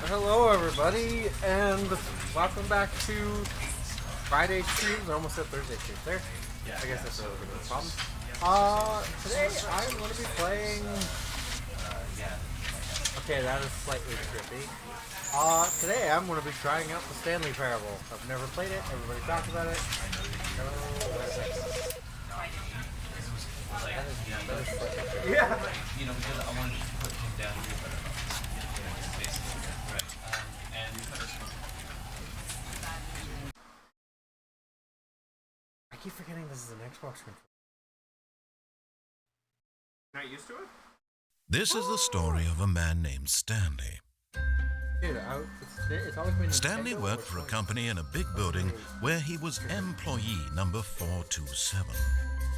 Hello everybody, and welcome back to Friday streams. I almost said Thursday streams there. I guess that's a little bit of a problem. Today I'm going to be playing... Okay, that is slightly trippy. Today I'm going to be trying out the Stanley Parable. I've never played it, everybody talks about it. Yeah. You know, because I wanted to put him down here, but basically, right. And I keep forgetting this is an Xbox controller. Not used to it? This is the story of a man named Stanley. Dude, it's always been Stanley worked for a company in a big building where he was employee number 427.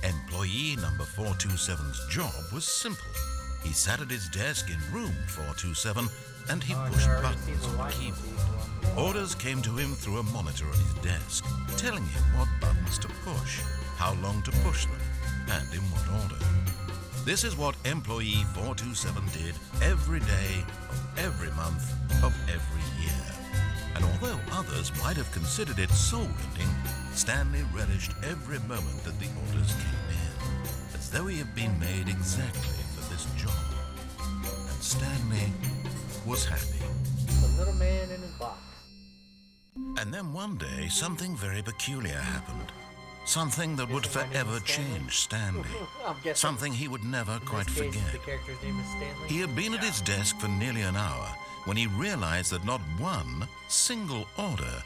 Employee number 427's job was simple. He sat at his desk in room 427 and he pushed buttons on the keyboard. Orders came to him through a monitor on his desk, telling him what buttons to push, how long to push them, and in what order. This is what employee 427 did every day of every month of every year. And although others might have considered it soul-rending, Stanley relished every moment that the orders came in, as though he had been made exactly for this job. And Stanley was happy. The little man in his box. And then one day, something very peculiar happened. Something that would forever change Stanley. Something he would never quite forget. The character's name is Stanley. He had been at his desk for nearly an hour when he realized that not one single order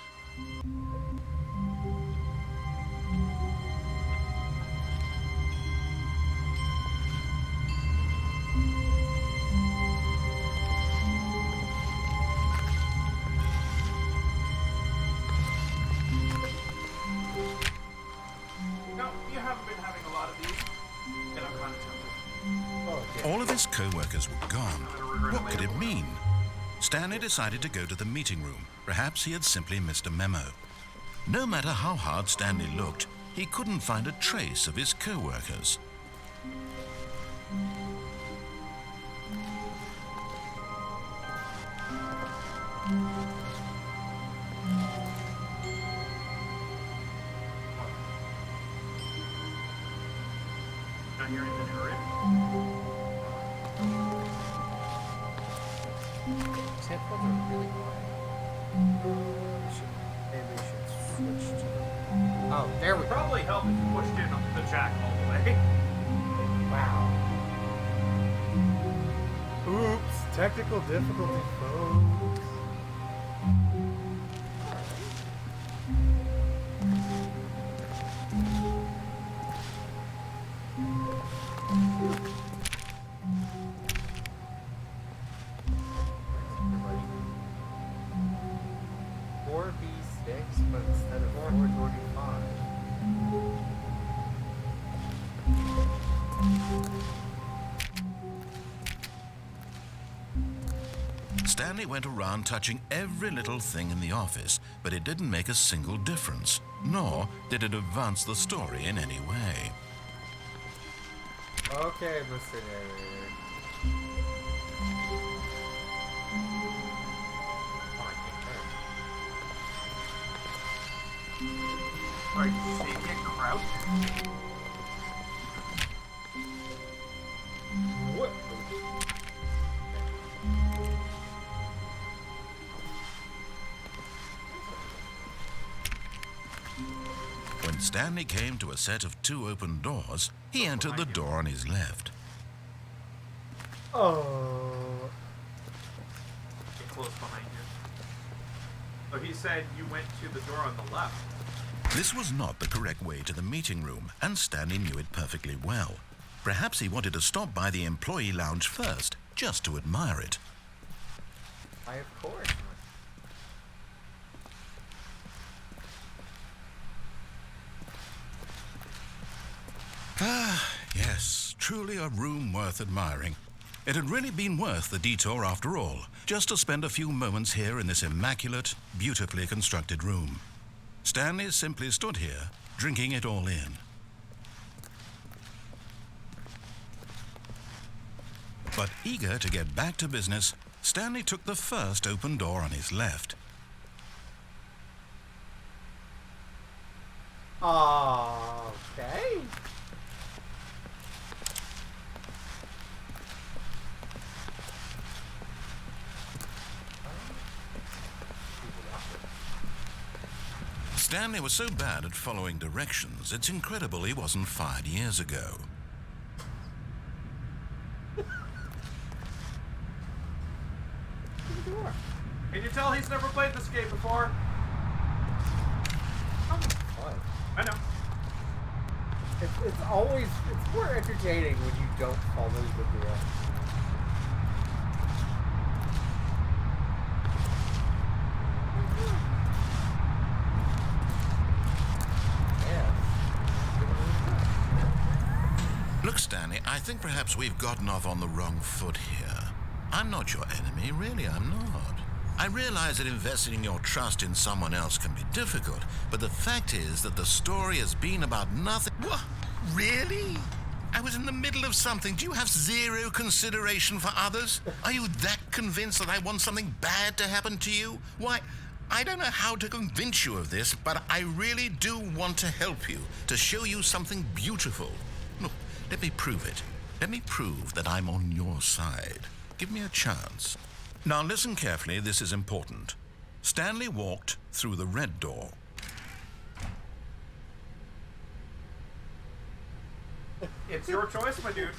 No, you haven't been having a lot of these. And I'm kind of tempted. all of his co-workers were gone. What could it mean? Stanley decided to go to the meeting room. Perhaps he had simply missed a memo. No matter how hard Stanley looked, he couldn't find a trace of his co-workers. Not hearing the hurry. These headphones are really quiet. Maybe we should switch to them. Oh, there we go. Probably help if you pushed in the jack all the way. Wow. Oops, technical difficulty, folks. Four B6, but instead of 445. Stanley went around touching every little thing in the office, but it didn't make a single difference, nor did it advance the story in any way. Okay, Mr. Narrator. Oh, I can't turn. Alright, did you see it get crouched? What? When Stanley came to a set of two open doors, he entered the door on his left. Oh. Get close behind you. So he said you went to the door on the left. This was not the correct way to the meeting room, and Stanley knew it perfectly well. Perhaps he wanted to stop by the employee lounge first, just to admire it. Why, of course. Ah, yes, truly a room worth admiring. It had really been worth the detour after all, just to spend a few moments here in this immaculate, beautifully constructed room. Stanley simply stood here, drinking it all in. But eager to get back to business, Stanley took the first open door on his left. Okay. Stanley was so bad at following directions, it's incredible he wasn't fired years ago. Can you tell he's never played this game before? I know. It's more entertaining when you don't follow the deal. Look, Stanley, I think perhaps we've gotten off on the wrong foot here. I'm not your enemy, really, I'm not. I realize that investing your trust in someone else can be difficult, but the fact is that the story has been about nothing. What? Really? I was in the middle of something. Do you have zero consideration for others? Are you that convinced that I want something bad to happen to you? Why, I don't know how to convince you of this, but I really do want to help you, to show you something beautiful. Look, let me prove it. Let me prove that I'm on your side. Give me a chance. Now listen carefully, this is important. Stanley walked through the red door. It's your choice, my dude.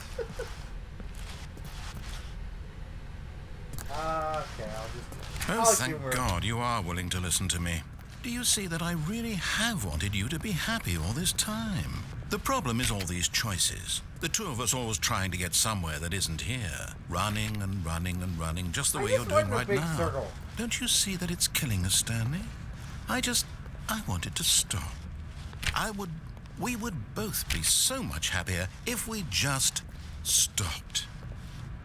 Okay, I'll just... Oh, thank God you are willing to listen to me. Do you see that I really have wanted you to be happy all this time? The problem is all these choices. The two of us always trying to get somewhere that isn't here. Running and running and running, just the way you're doing right now. Circle. Don't you see that it's killing us, Stanley? I wanted to stop. We would both be so much happier if we just stopped.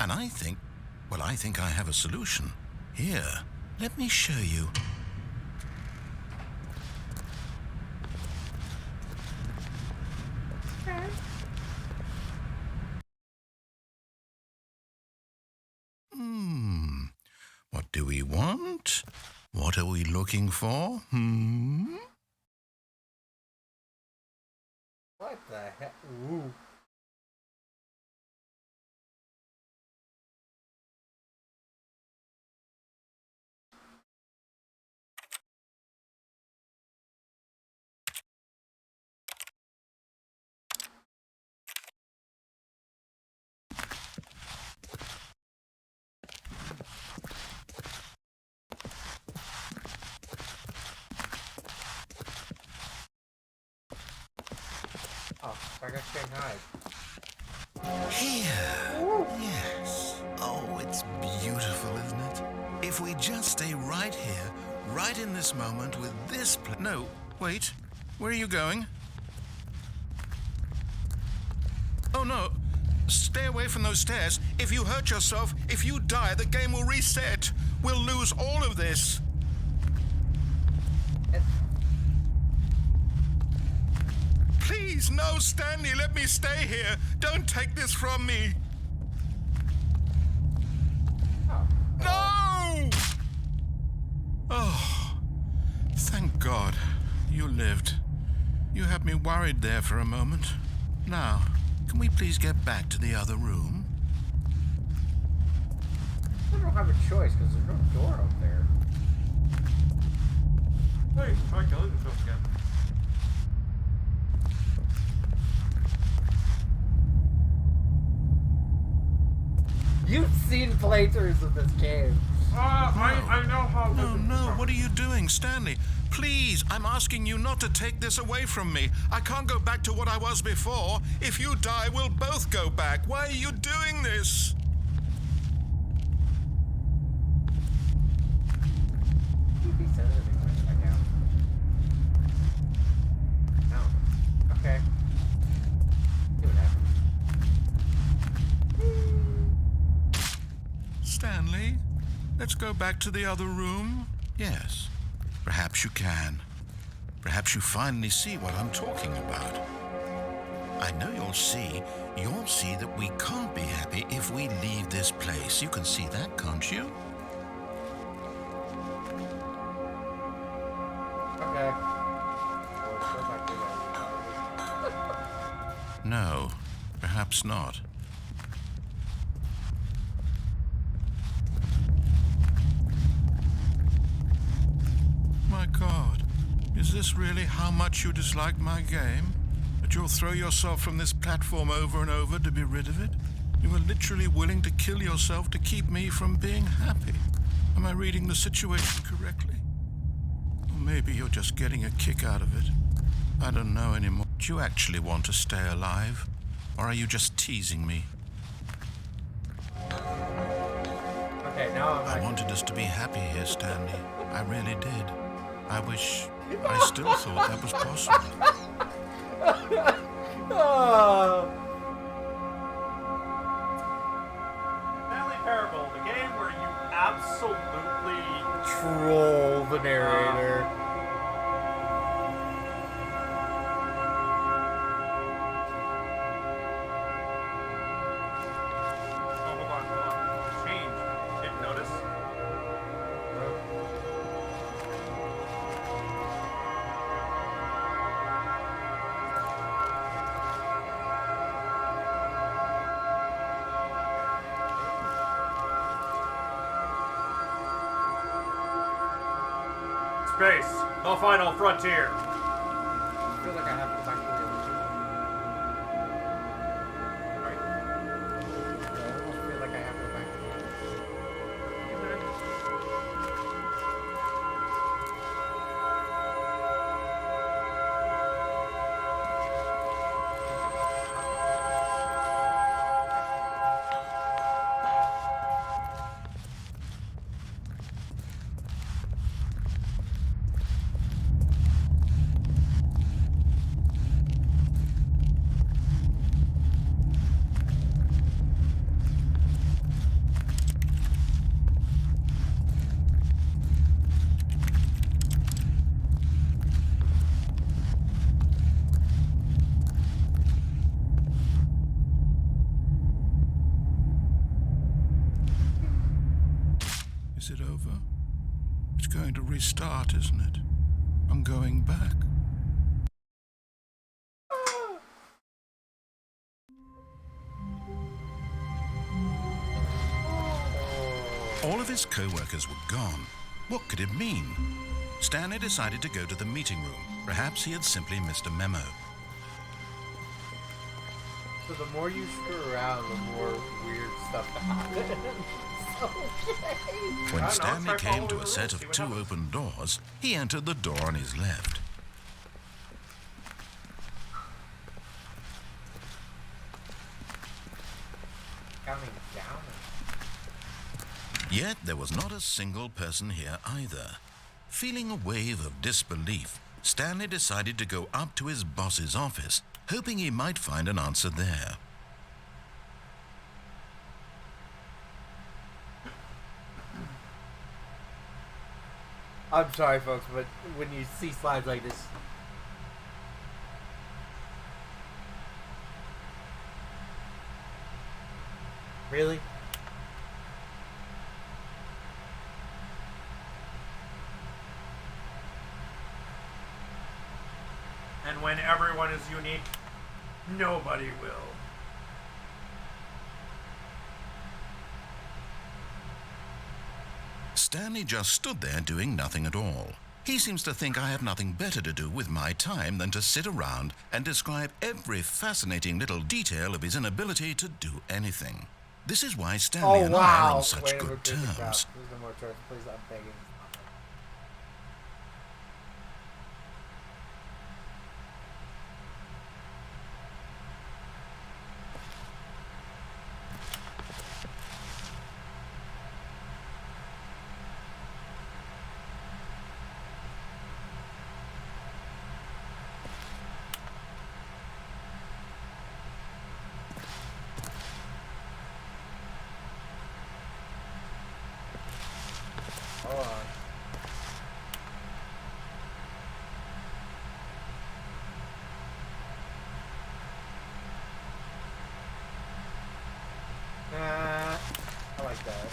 And I think I have a solution. Here, let me show you. What do we want? What are we looking for? What the heck? Ooh. Oh, I got Shanghai. Here. Ooh. Yes. Oh, it's beautiful, isn't it? If we just stay right here, right in this moment with this No, wait. Where are you going? Oh, no. Stay away from those stairs. If you hurt yourself, if you die, the game will reset. We'll lose all of this. Please, no, Stanley, let me stay here. Don't take this from me. No! Oh, thank God you lived. You had me worried there for a moment. Now, can we please get back to the other room? I don't have a choice because there's no door up there. Hey, you can try killing yourself again. You've seen playthroughs of this game. I know how. No, what are you doing, Stanley? Please, I'm asking you not to take this away from me. I can't go back to what I was before. If you die, we'll both go back. Why are you doing this? He said everything right now. No. Okay. See what happens. Stanley, let's go back to the other room. Yes, perhaps you can. Perhaps you finally see what I'm talking about. I know you'll see that we can't be happy if we leave this place. You can see that, can't you? perhaps not. My God, is this really how much you dislike my game? That you'll throw yourself from this platform over and over to be rid of it? You were literally willing to kill yourself to keep me from being happy. Am I reading the situation correctly? Or maybe you're just getting a kick out of it. I don't know anymore. Do you actually want to stay alive? Or are you just teasing me? Okay, now I'm I like, wanted us to be happy here, Stanley. I really did. I wish I still thought that was possible. oh, Stanley Parable, the game where you absolutely troll the narrator. Oh, hold on. Change. Didn't notice. Space, the final frontier. I feel like I have to back to the other two. Right? I almost feel like I have to back to the other two. Is it over? It's going to restart, isn't it? I'm going back. All of his co-workers were gone. What could it mean? Stanley decided to go to the meeting room. Perhaps he had simply missed a memo. So the more you screw around, the more weird stuff happens. Okay. When know, Stanley try came following to the a set rules, of see what two happens. open doors, he entered the door on his left. Counting down. Yet there was not a single person here either. Feeling a wave of disbelief, Stanley decided to go up to his boss's office, hoping he might find an answer there. I'm sorry, folks, but when you see slides like this, really? And when everyone is unique, nobody will. Stanley just stood there doing nothing at all. He seems to think I have nothing better to do with my time than to sit around and describe every fascinating little detail of his inability to do anything. This is why Stanley Oh and I are wow! on such Wait, good we're good to terms. There's no more turns, please. I'm begging. Hold on. Nah, I like that.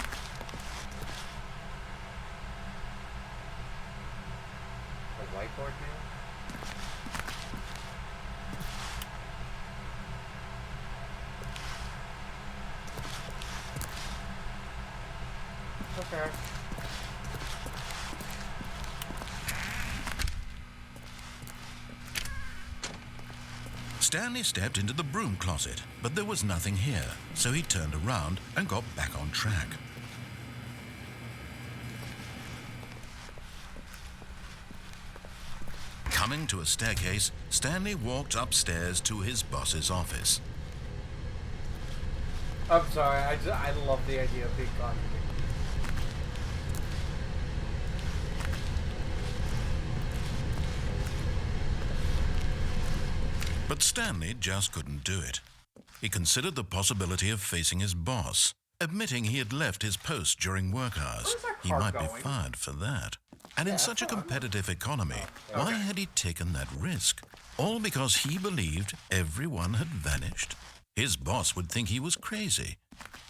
The whiteboard deal? Okay. Stanley stepped into the broom closet, but there was nothing here, so he turned around and got back on track. Coming to a staircase, Stanley walked upstairs to his boss's office. I'm sorry, I love the idea of being contradicted. But Stanley just couldn't do it. He considered the possibility of facing his boss, admitting he had left his post during work hours. Where's that He car might be going? fired for that. And in such a competitive economy, why had he taken that risk? All because he believed everyone had vanished? His boss would think he was crazy.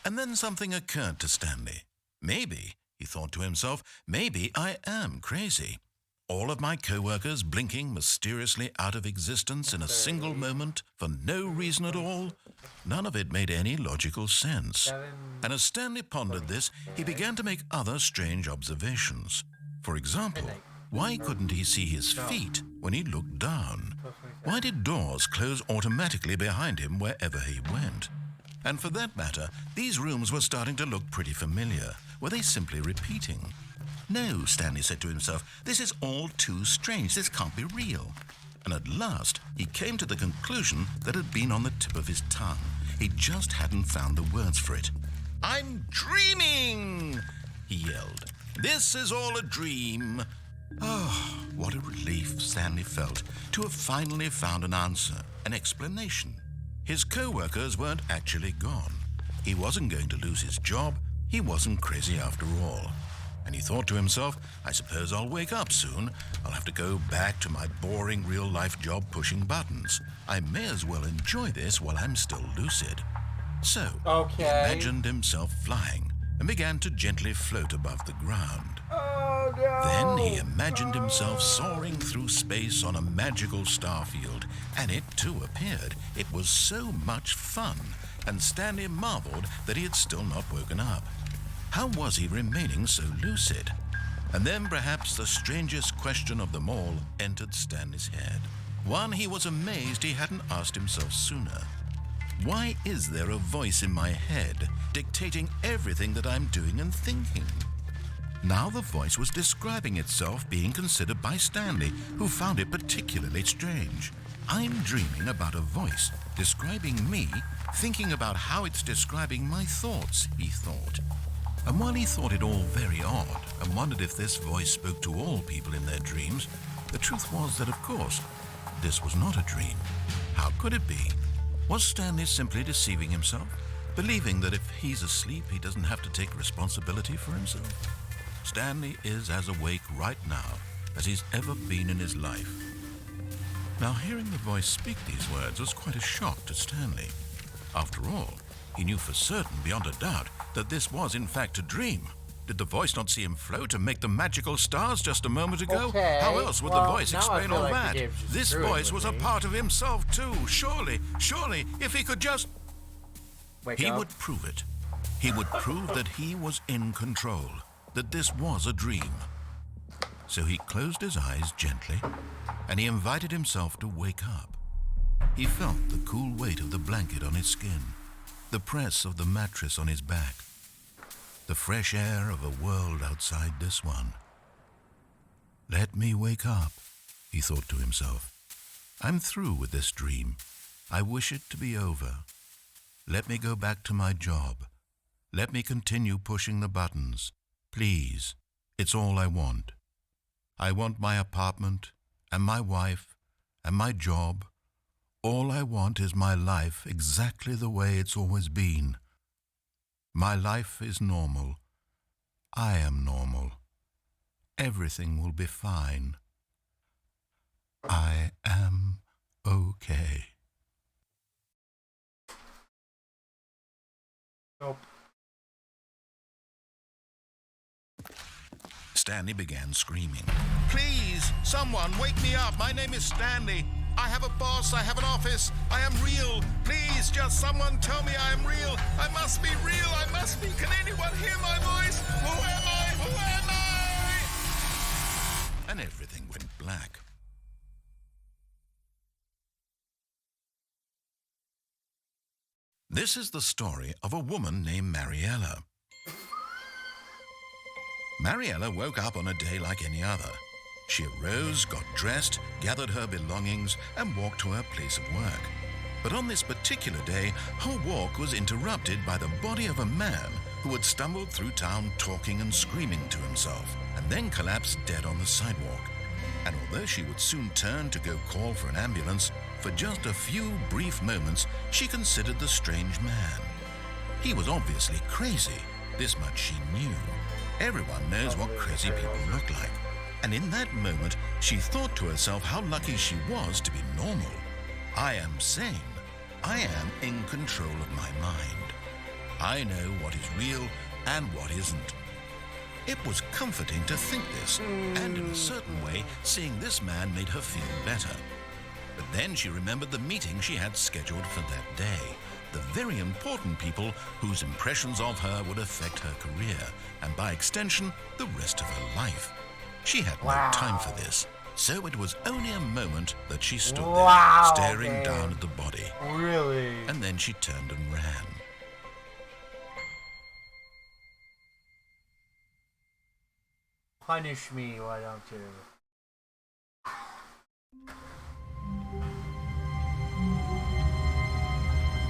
And then something occurred to Stanley. Maybe, he thought to himself, maybe I am crazy. All of my co-workers blinking mysteriously out of existence in a single moment for no reason at all? None of it made any logical sense. And as Stanley pondered this, he began to make other strange observations. For example, why couldn't he see his feet when he looked down? Why did doors close automatically behind him wherever he went? And for that matter, these rooms were starting to look pretty familiar. Were they simply repeating? No, Stanley said to himself, this is all too strange. This can't be real. And at last, he came to the conclusion that had been on the tip of his tongue. He just hadn't found the words for it. I'm dreaming, he yelled. This is all a dream. Oh, what a relief Stanley felt to have finally found an answer, an explanation. His co-workers weren't actually gone. He wasn't going to lose his job. He wasn't crazy after all. And he thought to himself, I suppose I'll wake up soon. I'll have to go back to my boring real-life job pushing buttons. I may as well enjoy this while I'm still lucid. So, he imagined himself flying and began to gently float above the ground. Oh, no! Then he imagined himself soaring through space on a magical star field, and it too appeared. It was so much fun, and Stanley marveled that he had still not woken up. How was he remaining so lucid? And then perhaps the strangest question of them all entered Stanley's head. One he was amazed he hadn't asked himself sooner. Why is there a voice in my head dictating everything that I'm doing and thinking? Now the voice was describing itself being considered by Stanley, who found it particularly strange. I'm dreaming about a voice describing me, thinking about how it's describing my thoughts, he thought. And while he thought it all very odd and wondered if this voice spoke to all people in their dreams, the truth was that, of course, this was not a dream. How could it be? Was Stanley simply deceiving himself, believing that if he's asleep, he doesn't have to take responsibility for himself? Stanley is as awake right now as he's ever been in his life. Now, hearing the voice speak these words was quite a shock to Stanley. After all, he knew for certain, beyond a doubt, that this was in fact a dream. Did the voice not see him float and make the magical stars just a moment ago? Okay, How else would well, the voice now I explain feel all like the that? game's just This screwing voice with was a me. part of himself too. Surely, if he could just... Wake He up. would prove it. He would prove that he was in control, that this was a dream. So he closed his eyes gently, and he invited himself to wake up. He felt the cool weight of the blanket on his skin, the press of the mattress on his back, the fresh air of a world outside this one. Let me wake up, he thought to himself. I'm through with this dream. I wish it to be over. Let me go back to my job. Let me continue pushing the buttons. Please, it's all I want. I want my apartment and my wife and my job. All I want is my life exactly the way it's always been. My life is normal. I am normal. Everything will be fine. I am okay. Nope. Stanley began screaming. Please, someone wake me up. My name is Stanley. I have a boss. I have an office. I am real. Please, just someone tell me I am real. I must be real. I must be. Can anyone hear my voice? Whoever. and everything went black. This is the story of a woman named Mariella. Mariella woke up on a day like any other. She arose, got dressed, gathered her belongings, and walked to her place of work. But on this particular day, her walk was interrupted by the body of a man who had stumbled through town talking and screaming to himself, and then collapsed dead on the sidewalk. And although she would soon turn to go call for an ambulance, for just a few brief moments, she considered the strange man. He was obviously crazy. This much she knew. Everyone knows what crazy people look like. And in that moment, she thought to herself how lucky she was to be normal. I am sane. I am in control of my mind. I know what is real and what isn't. It was comforting to think this, and in a certain way, seeing this man made her feel better. But then she remembered the meeting she had scheduled for that day, the very important people whose impressions of her would affect her career, and by extension, the rest of her life. She had no time for this, so it was only a moment that she stood there, staring down at the body. Really? And then she turned and ran. Punish me, why don't you?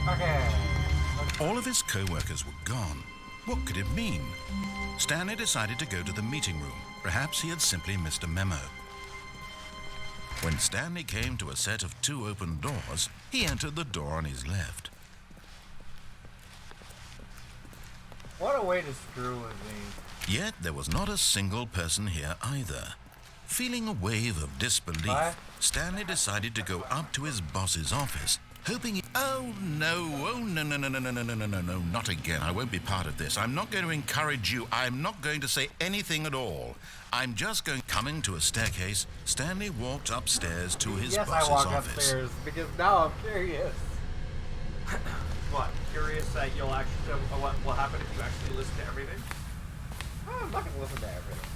Okay. All of his co-workers were gone. What could it mean? Stanley decided to go to the meeting room. Perhaps he had simply missed a memo. When Stanley came to a set of 2 open doors, he entered the door on his left. What a way to screw with me. Yet there was not a single person here either. Feeling a wave of disbelief, What? Stanley decided to go up to his boss's office, hoping he... Oh, no, not again. I won't be part of this. I'm not going to encourage you. I'm not going to say anything at all. I'm just going... Coming to a staircase, Stanley walked upstairs to his Yes, boss's I walk office. upstairs because now I'm curious. What? Curious that you'll actually... what will happen if you actually listen to everything? Oh, I'm not gonna listen to everything.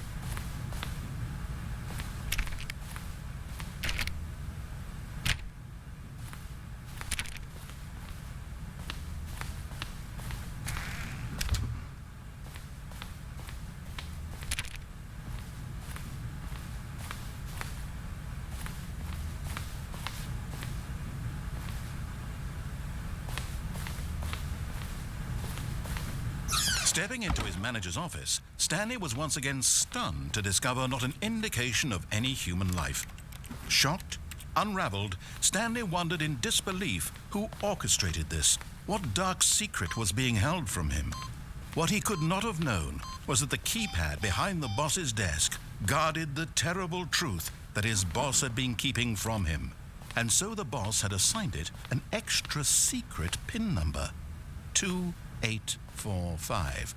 Stepping into his manager's office, Stanley was once again stunned to discover not an indication of any human life. Shocked, unraveled, Stanley wondered in disbelief who orchestrated this. What dark secret was being held from him? What he could not have known was that the keypad behind the boss's desk guarded the terrible truth that his boss had been keeping from him. And so the boss had assigned it an extra secret PIN number. 2845.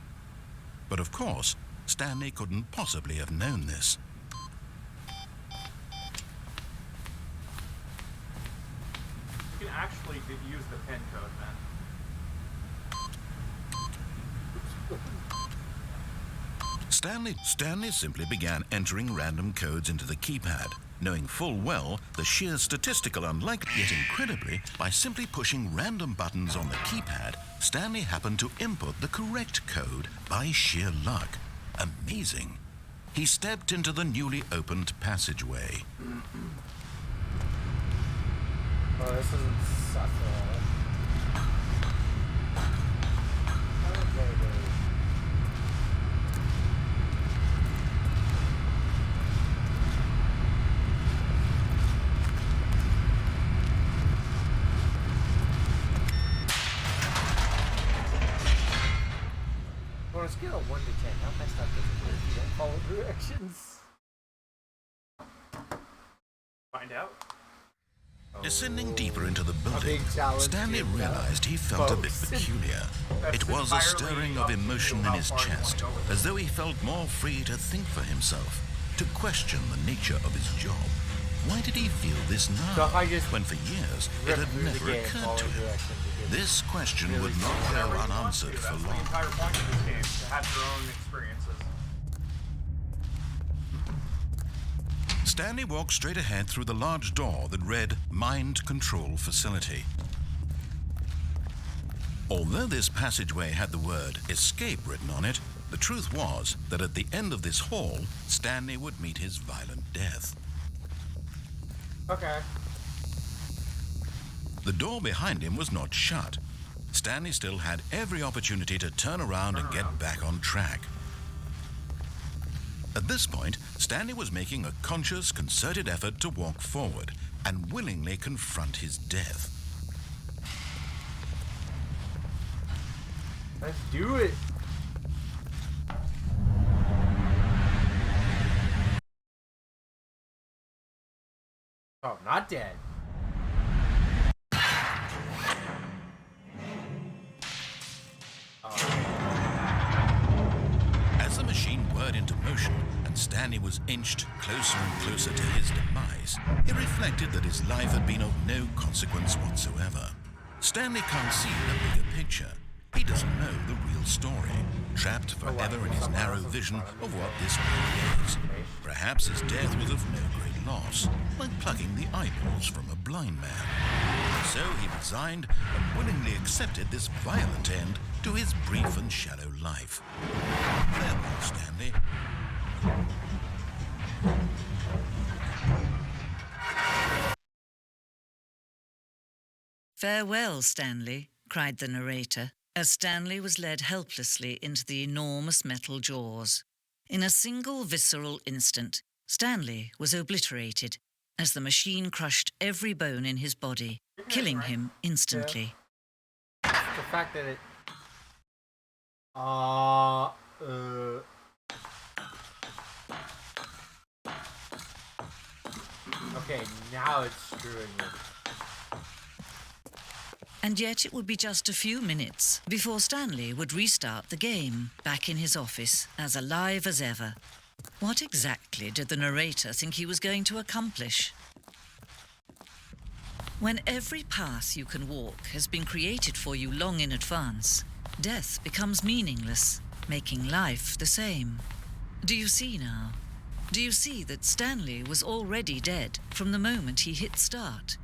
But of course, Stanley couldn't possibly have known this. You can actually use the PIN code, man. Stanley simply began entering random codes into the keypad, knowing full well the sheer statistical unlikely, yet incredibly, by simply pushing random buttons on the keypad, Stanley happened to input the correct code by sheer luck. Amazing. He stepped into the newly opened passageway. Oh, this isn't suck at all. On a scale of 1 to 10, how messed up does it if you don't follow directions? Find out. Descending deeper into the building, big challenge Stanley here, realized he felt a bit folks. peculiar. It was a entirely stirring of up to emotion you in how his far you wanna chest, go with it. as though he felt more free to think for himself, to question the nature of his job. Why did he feel this now, So if I just when for years it rip had through the never game, occurred follow to him? directions again. This question Really would not Whatever go you want unanswered to, for that's the long. entire point of this game, to have your own experiences. Stanley walked straight ahead through the large door that read Mind Control Facility. Although this passageway had the word escape written on it, the truth was that at the end of this hall, Stanley would meet his violent death. Okay. The door behind him was not shut. Stanley still had every opportunity to turn around and get back on track. At this point, Stanley was making a conscious, concerted effort to walk forward and willingly confront his death. Let's do it. Oh, not dead. As the machine whirred into motion and Stanley was inched closer and closer to his demise, he reflected that his life had been of no consequence whatsoever. Stanley can't see the bigger picture. He doesn't know the real story, trapped forever in his narrow vision of what this world is. Perhaps his death was of no great loss, like plucking the eyeballs from a blind man. So he resigned and willingly accepted this violent end to his brief and shallow life. Farewell, Stanley. "Farewell, Stanley," cried the narrator, as Stanley was led helplessly into the enormous metal jaws. In a single visceral instant, Stanley was obliterated as the machine crushed every bone in his body, killing him instantly. Yeah. The fact that it... Okay, now it's screwing me. And yet it would be just a few minutes before Stanley would restart the game, back in his office, as alive as ever. What exactly did the narrator think he was going to accomplish? When every path you can walk has been created for you long in advance, death becomes meaningless, making life the same. Do you see now? Do you see that Stanley was already dead from the moment he hit start?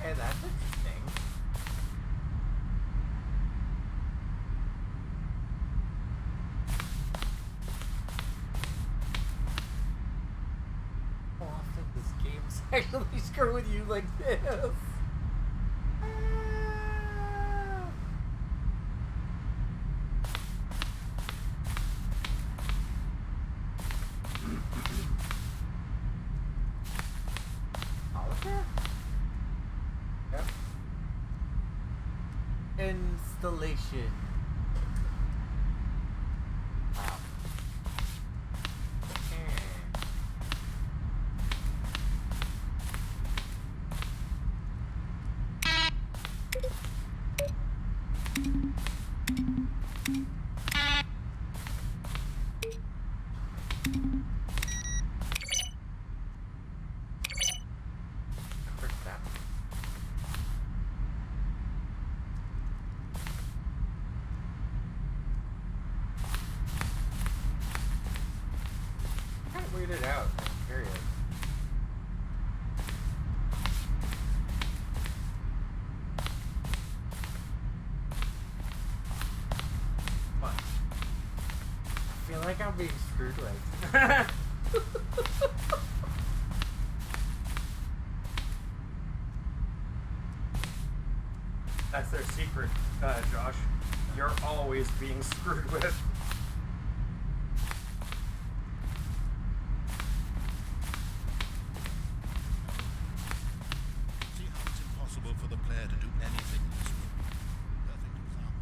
Hey, that's interesting. How often does games actually screw with you like this? Oliver? Yep. Installation. Wow. Where's that? Kind of weirded out. I'm curious. What? I feel like I'm being screwed with. That's their secret, Josh. You're always being screwed with. See how it's impossible for the player to do anything in this room. Perfect example.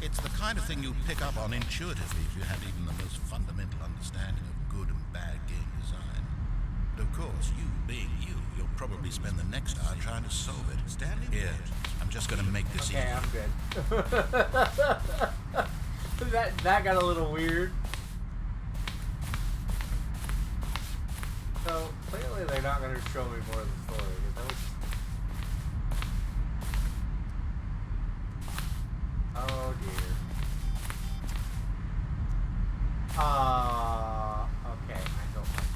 It's the kind of thing you pick up on intuitively if you have even the most fundamental understanding of good and bad game design. But of course, you being you, you'll probably spend the next hour trying to solve it. Stanley? Here, I'm just going to make this easy. Okay, I'm good. that got a little weird. So clearly they you're not gonna show me more of the story. That was... Oh dear. Okay, I don't like.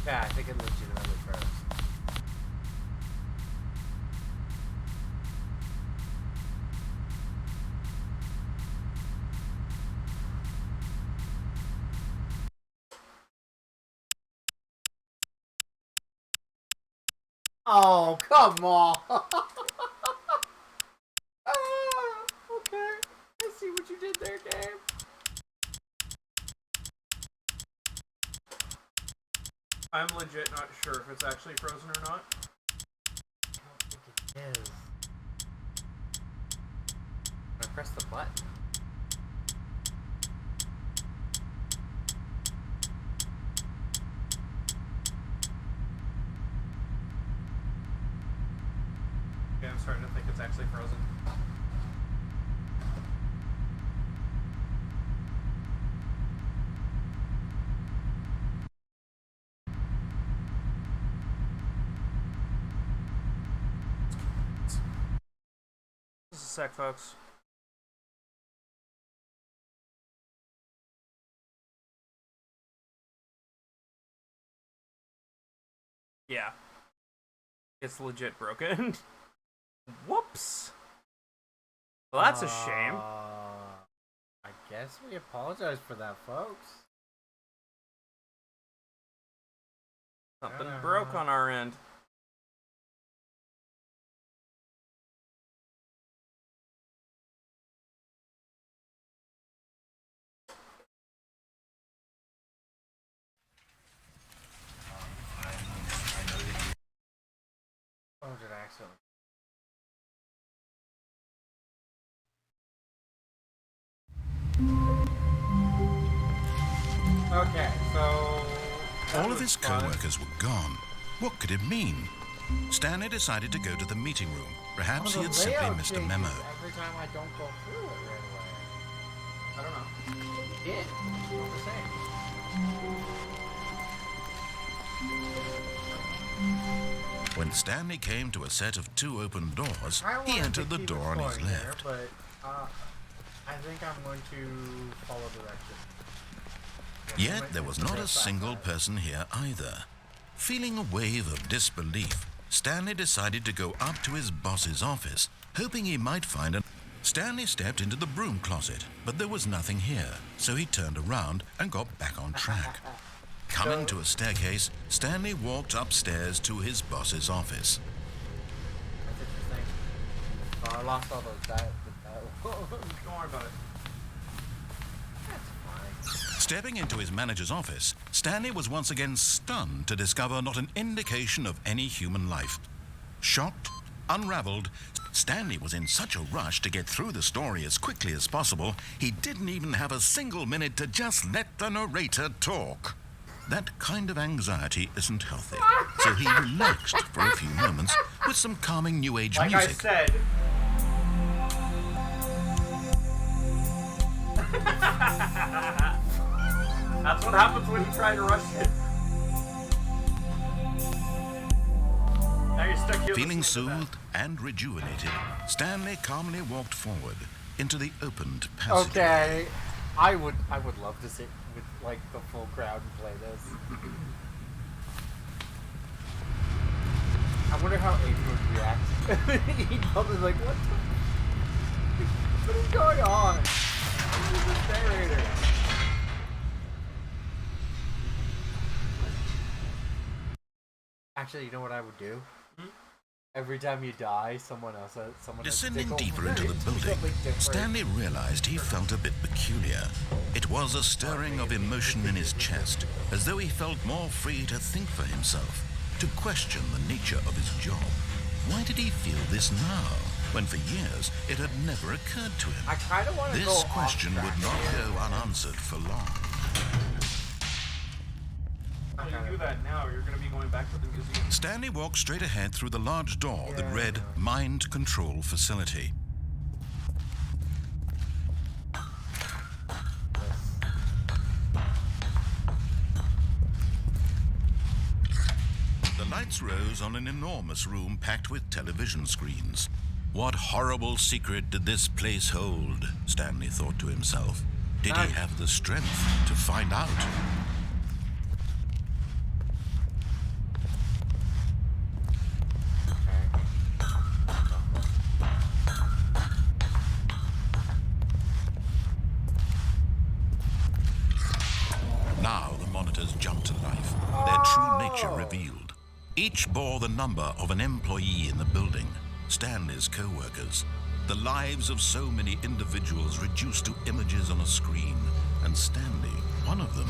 Yeah, I think it legitimately froze. Oh, come on! Okay. I see what you did there, game. I'm legit not sure if it's actually frozen or not. I don't think it is. I press the button. Yeah, I'm starting to think it's actually frozen. Just a sec, folks. Yeah. It's legit broken. Whoops. Well, that's a shame. I guess we apologize for that, folks. Something broke on our end. Oh, did I accidentally? Okay, so... All of his co-workers were gone. What could it mean? Stanley decided to go to the meeting room. Perhaps he had simply missed a memo. Every time I don't go through it right away. I don't know. It did. All the same. When Stanley came to a set of 2 open doors, I he wanted entered to the keep door on his exploring there, left. but I think I'm going to follow directions. Yet there was not a single person here either. Feeling a wave of disbelief, Stanley decided to go up to his boss's office, hoping he might find an... Stanley stepped into the broom closet, but there was nothing here, so he turned around and got back on track. Coming to a staircase, Stanley walked upstairs to his boss's office. That's interesting. Oh, I lost all those dial. Don't worry about it. Stepping into his manager's office, Stanley was once again stunned to discover not an indication of any human life. Shocked, unraveled, Stanley was in such a rush to get through the story as quickly as possible, he didn't even have a single minute to just let the narrator talk. That kind of anxiety isn't healthy, so he relaxed for a few moments with some calming New Age Like music. I said... That's what happens when you try to rush it. Now you're stuck here. Feeling soothed and rejuvenated, Stanley calmly walked forward into the opened passage. Okay, I would love to sit with like the full crowd and play this. I wonder how Aiden would react. He'd probably be like, what is going on? Who's this narrator? Actually, you know what I would do? every time you die, someone has to Descending take deeper over. into the building, Something different. Stanley realized he felt a bit peculiar. It was a stirring of emotion in his chest, as though he felt more free to think for himself, to question the nature of his job. Why did he feel this now, when for years it had never occurred to him? I kind of want to go This off question track would not here. go unanswered for long. When you do that now, you're going to be going back to the museum. Stanley walked straight ahead through the large door that read Mind Control Facility. The lights rose on an enormous room packed with television screens. What horrible secret did this place hold? Stanley thought to himself. Did he have the strength to find out? Now the monitors jumped to life, their true nature revealed. Each bore the number of an employee in the building, Stanley's co-workers. The lives of so many individuals reduced to images on a screen, and Stanley, one of them,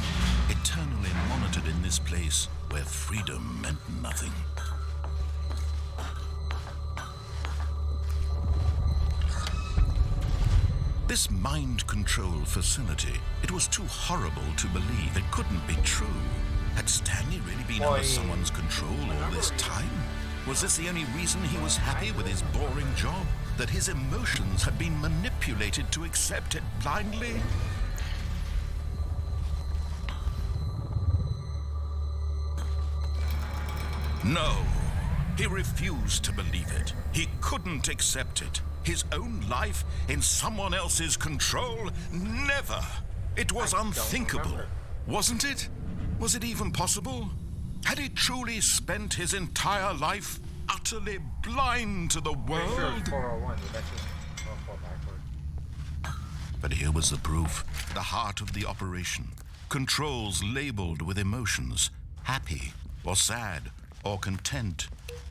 eternally monitored in this place where freedom meant nothing. This mind control facility, it was too horrible to believe. It couldn't be true. Had Stanley really been under someone's control all this time? Was this the only reason he was happy with his boring job? That his emotions had been manipulated to accept it blindly? No, he refused to believe it. He couldn't accept it. His own life in someone else's control? Never! It was unthinkable, wasn't it? Was it even possible? Had he truly spent his entire life utterly blind to the world? 401, but that's just fall backward. But here was the proof, the heart of the operation. Controls labeled with emotions, happy or sad or content.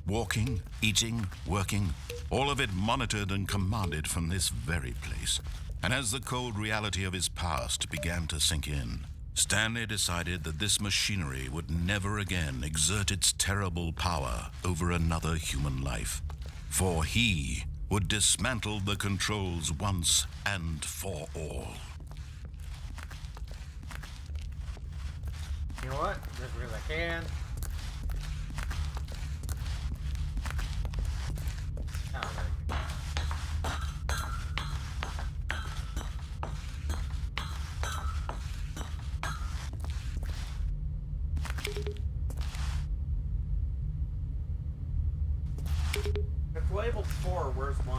Walking, eating, working, all of it monitored and commanded from this very place. And as the cold reality of his past began to sink in, Stanley decided that this machinery would never again exert its terrible power over another human life. For he would dismantle the controls once and for all. You know what? Just because I can. It's labeled 4, where's 1?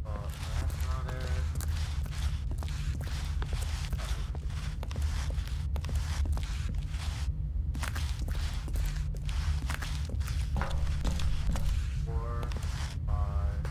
That's not it. Four, five.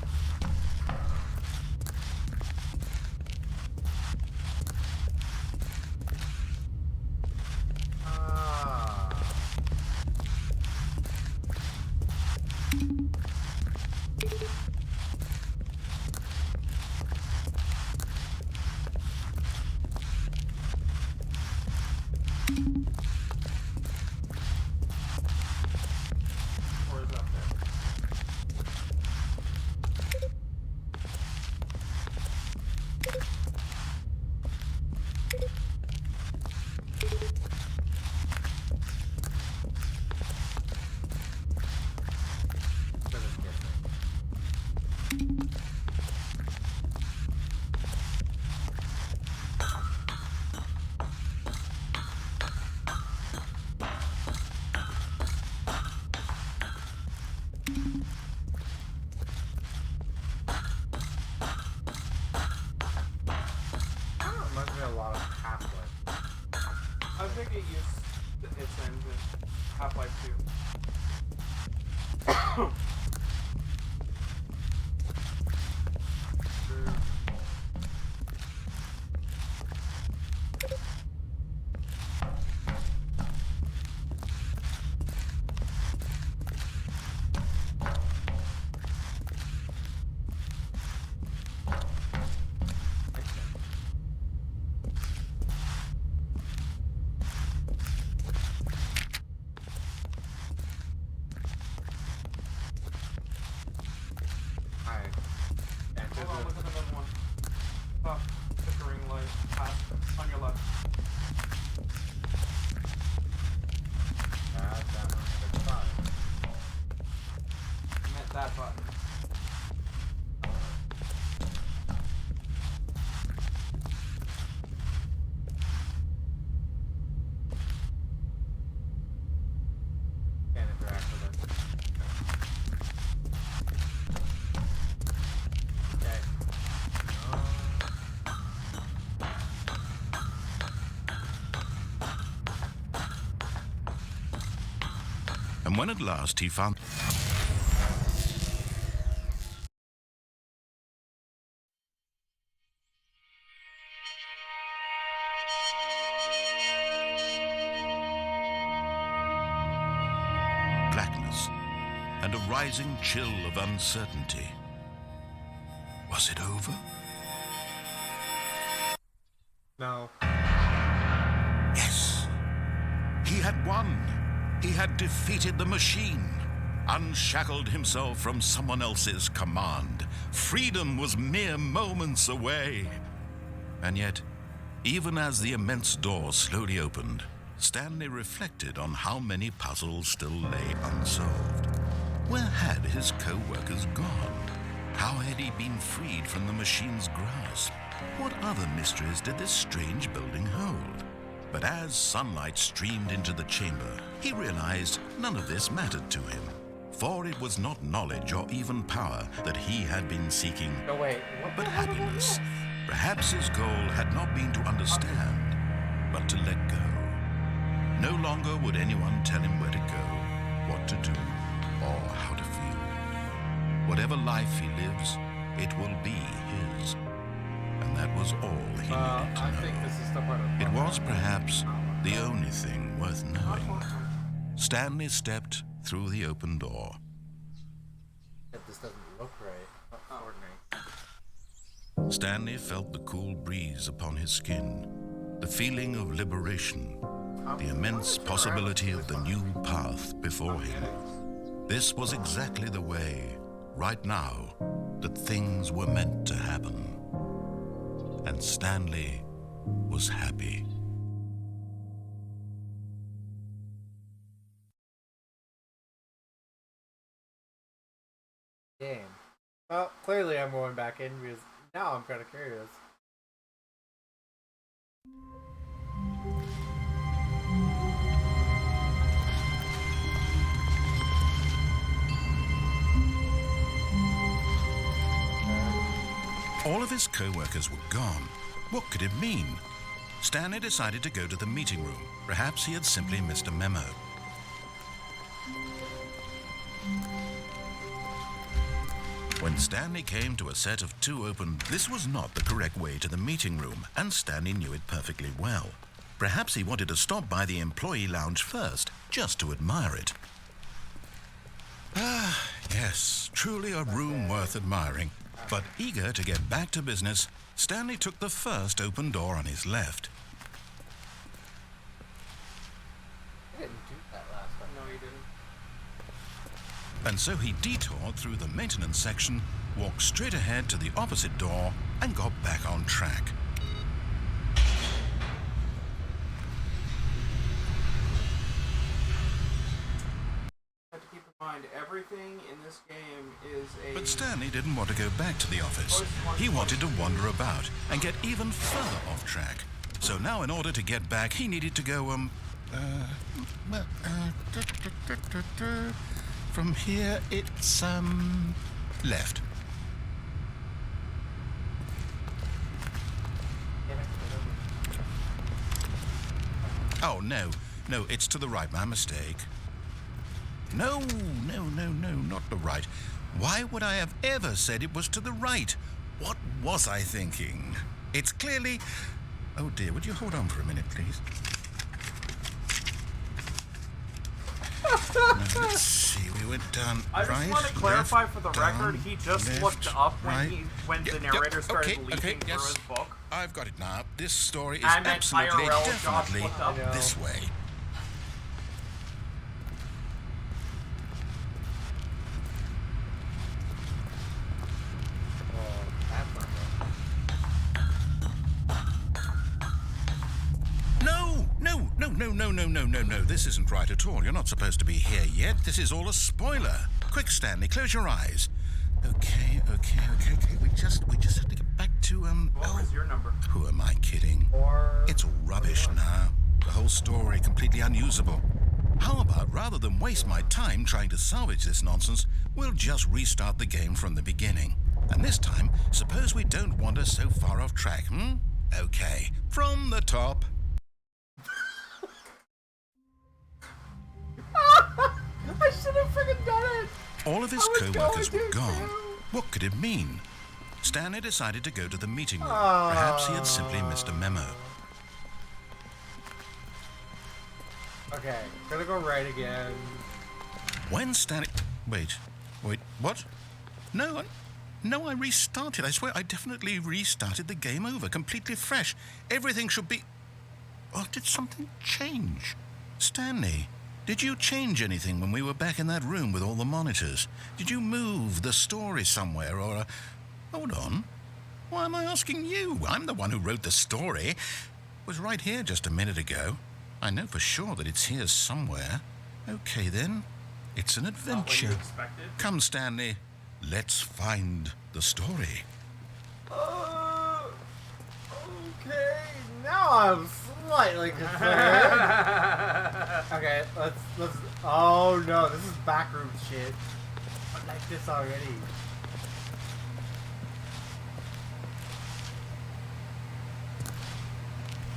Or is it up there? Reminds me a lot of Half-Life. I think it used its engine. Half-Life 2. And when at last he found... blackness and a rising chill of uncertainty. Was it over? No. Yes. He had won. He had defeated the machine, unshackled himself from someone else's command. Freedom was mere moments away. And yet, even as the immense door slowly opened, Stanley reflected on how many puzzles still lay unsolved. Where had his co-workers gone? How had he been freed from the machine's grasp? What other mysteries did this strange building hold? But as sunlight streamed into the chamber, he realized none of this mattered to him. For it was not knowledge or even power that he had been seeking, No, wait. What but the hell happiness. was this? Perhaps his goal had not been to understand, but to let go. No longer would anyone tell him where to go, what to do, or how to feel. Whatever life he lives, it will be his. And that was all he needed to I know. think this is the part of It was perhaps the only thing worth knowing. Stanley stepped through the open door. If this doesn't look right. Ordinary. Stanley felt the cool breeze upon his skin, the feeling of liberation, the immense possibility of the new path before him. This was exactly the way, right now, that things were meant to happen. And Stanley was happy. Game. Well, clearly I'm going back in because now I'm kind of curious. All of his co-workers were gone. What could it mean? Stanley decided to go to the meeting room. Perhaps he had simply missed a memo. When Stanley came to a set of two open, this was not the correct way to the meeting room, and Stanley knew it perfectly well. Perhaps he wanted to stop by the employee lounge first, just to admire it. Ah, yes, truly a room worth admiring. But eager to get back to business, Stanley took the first open door on his left. I didn't do that last time. No, you didn't. And so he detoured through the maintenance section, walked straight ahead to the opposite door, and got back on track. Have to keep in mind, everything in this game is a... But Stanley didn't want to go back to the office. He wanted to wander about and get even further off track. So now in order to get back, he needed to go, from here, it's, left. Oh, no, it's to the right, my mistake. No, not the right. Why would I have ever said it was to the right? What was I thinking? It's clearly... Oh dear, would you hold on for a minute, please? Now, let's see, we went down I just right, want to clarify left, for the down, record, he just left, looked up right. when the Yep, narrator started okay, leafing through yes. his book. I've got it now. This story is I meant absolutely, IRL, Josh definitely looked up. this way. No, this isn't right at all. You're not supposed to be here yet. This is all a spoiler. Quick, Stanley, close your eyes. Okay. We just have to get back to, What was your number? Who am I kidding? It's all rubbish now. The whole story completely unusable. How about, rather than waste my time trying to salvage this nonsense, we'll just restart the game from the beginning. And this time, suppose we don't wander so far off track, Okay, from the top. I All of his co-workers were gone. What could it mean? Stanley decided to go to the meeting room. Perhaps he had simply missed a memo. Okay, gonna go right again. When Stanley... Wait, what? No, I restarted. I swear I definitely restarted the game over, completely fresh. Everything should be... Or did something change? Stanley, did you change anything when we were back in that room with all the monitors? Did you move the story somewhere or... Hold on. Why am I asking you? I'm the one who wrote the story. It was right here just a minute ago. I know for sure that it's here somewhere. Okay, then. It's an adventure. Come, Stanley. Let's find the story. Okay, now I'm slightly concerned. Okay, let's. Oh no, this is backroom shit. I like this already.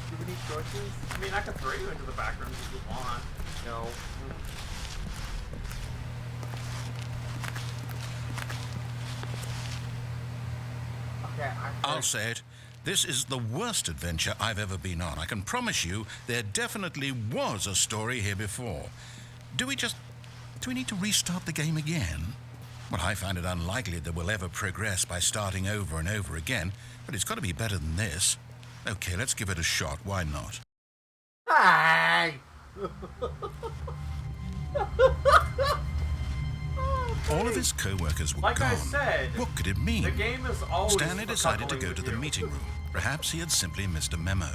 Do we need choices? I mean, I could throw you into the back rooms if you want. No. Okay, I'll say it. This is the worst adventure I've ever been on. I can promise you there definitely was a story here before. Do we need to restart the game again? Well, I find it unlikely that we'll ever progress by starting over and over again, but it's got to be better than this. Okay, let's give it a shot. Why not? Hi. All of his co-workers were Like gone. I said, what could it mean? the game is always Stanley for decided to coupling go to with the you. meeting room. Perhaps he had simply missed a memo.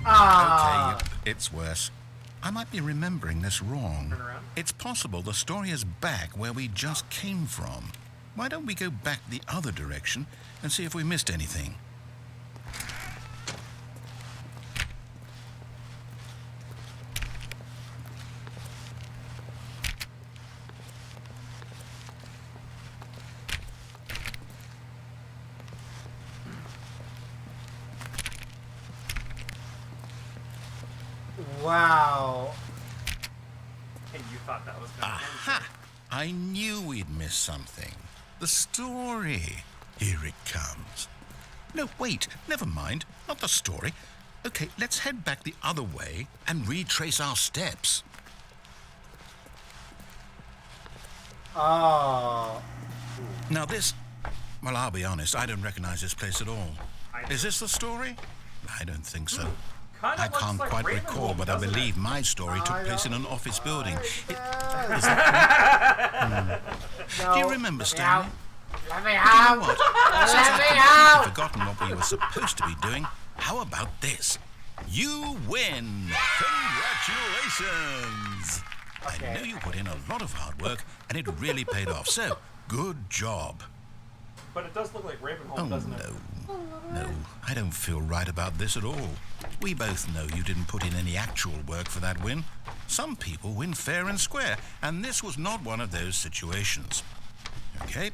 Ah. Okay, it's worse. I might be remembering this wrong. Turn around. It's possible the story is back where we just came from. Why don't we go back the other direction and see if we missed anything? Wow. And you thought that was going to Aha! I knew we'd miss something. The story. Here it comes. No, wait, never mind. Not the story. Okay, let's head back the other way and retrace our steps. Oh. Now this... Well, I'll be honest, I don't recognize this place at all. Is this the story? I don't think so. Kinda I looks can't like quite Ravenholm, recall, but I doesn't it? believe my story took place in an office building. Is No. that Do you remember, Stanley? Let me You know out. what? Let Since I've me completely out. forgotten what we were supposed to be doing, how about this? You win! Congratulations! Okay. I know you put in a lot of hard work, and it really paid off, so good job. But it does look like Ravenholm, Oh, doesn't it? no, I don't feel right about this at all. We both know you didn't put in any actual work for that win. Some people win fair and square, and this was not one of those situations. Okay,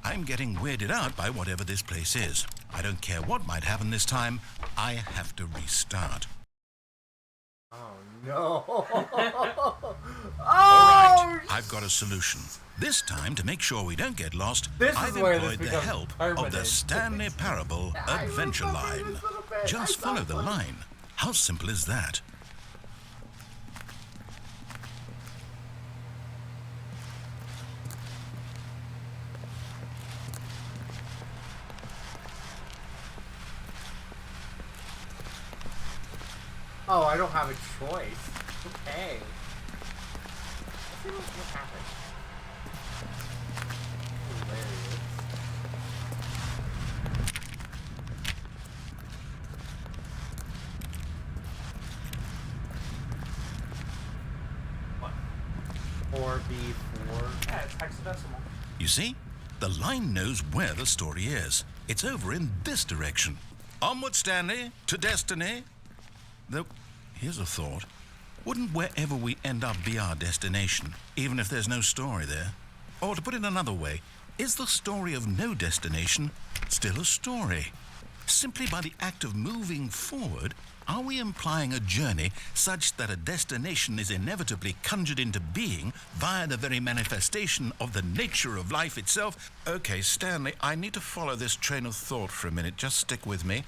I'm getting weirded out by whatever this place is. I don't care what might happen this time, I have to restart. Oh no. All Oh. right, I've got a solution. This time, to make sure we don't get lost, This is I've where this employed the becomes help of permanent. the Stanley Parable I Adventure remember Line. this little bit. Just I follow saw the one. line. How simple is that? Oh, I don't have a choice. Okay. Let's see what happens. Hilarious. What? 4B4. Yeah, it's hexadecimal. You see? The line knows where the story is. It's over in this direction. Onward, Stanley, to destiny. Though, here's a thought. Wouldn't wherever we end up be our destination, even if there's no story there? Or to put it another way, is the story of no destination still a story? Simply by the act of moving forward, Are we implying a journey such that a destination is inevitably conjured into being via the very manifestation of the nature of life itself? Okay, Stanley, I need to follow this train of thought for a minute. Just stick with me.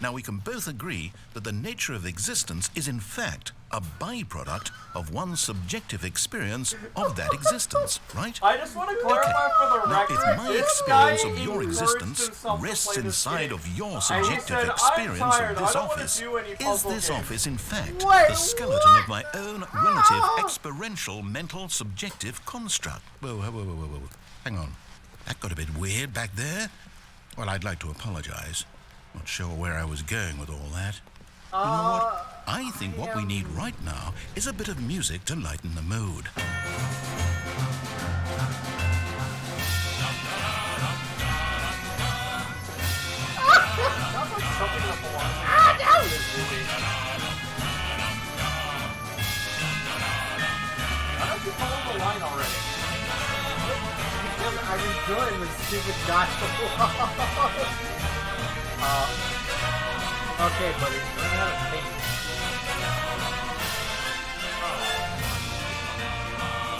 Now, we can both agree that the nature of existence is in fact a byproduct of one's subjective experience of that existence, right? I just want to clarify for the Now, record. if my this experience guy of your encouraged existence himself to rests play this inside game. of your And he subjective said, "I'm experience tired, of I this don't wanna office, do any is puzzle this games." office in fact Wait, the skeleton of my own relative experiential mental subjective construct? Whoa, whoa, whoa, whoa, whoa. Hang on. That got a bit weird back there. Well, I'd like to apologize. Not sure where I was going with all that. You know what? I think what we need right now is a bit of music to lighten the mood. I'm enjoying this stupid dialogue. Okay, buddy. Learn how to paint.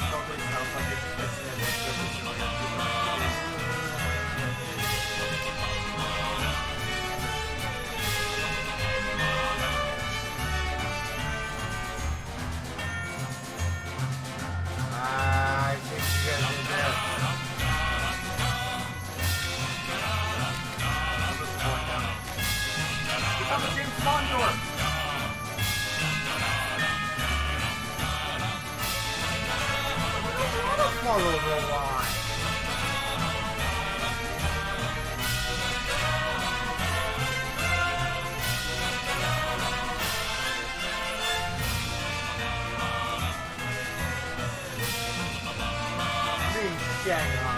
Totally sounds like it fits in with I think you guys did that. On the James Bond door. Follow the line. Shanghai.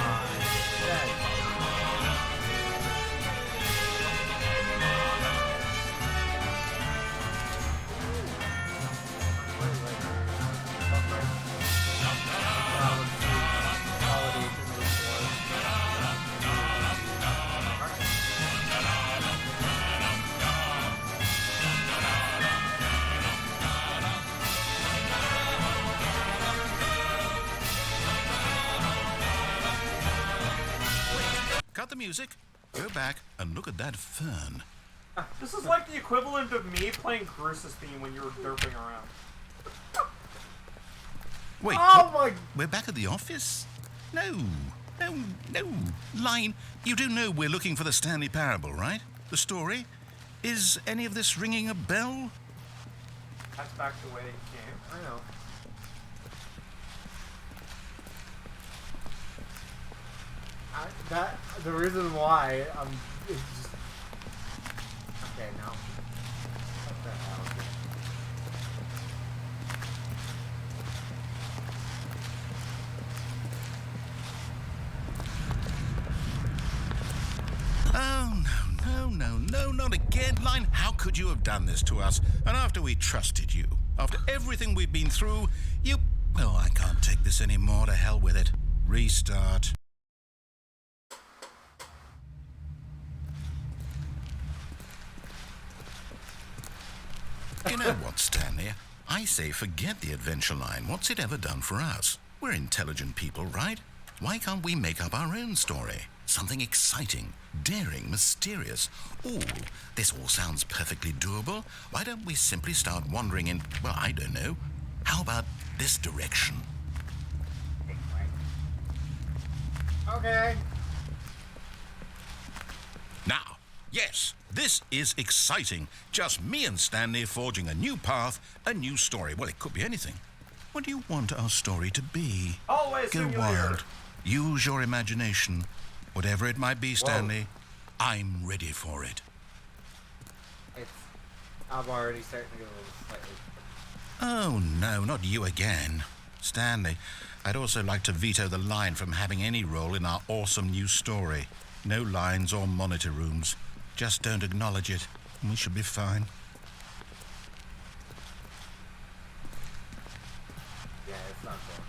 Cut the music, go back and look at that fern. This is like the equivalent of me playing Cruise's theme when you were derping around. Wait, Oh what? my... We're back at the office? No. Line, you do know we're looking for the Stanley Parable, right? The story? Is any of this ringing a bell? That's back the way it came. I know. The reason why I'm is just okay now. What the hell? Oh, no, not again. Line, how could you have done this to us? And after we trusted you, after everything we've been through, you... Oh, I can't take this anymore. To hell with it. Restart. You know what, Stanley? I say forget the adventure line. What's it ever done for us? We're intelligent people, right? Why can't we make up our own story? Something exciting, daring, mysterious. This all sounds perfectly doable. Why don't we simply start wandering in, well, I don't know. How about this direction? Okay. Now, yes, this is exciting. Just me and Stanley forging a new path, a new story. Well, it could be anything. What do you want our story to be? Always Go simulator. wild. Use your imagination. Whatever it might be, Stanley, I'm ready for it. I'm already starting to go slightly. Oh, no, not you again. Stanley, I'd also like to veto the line from having any role in our awesome new story. No lines or monitor rooms. Just don't acknowledge it, and we should be fine. Yeah, it's not fair.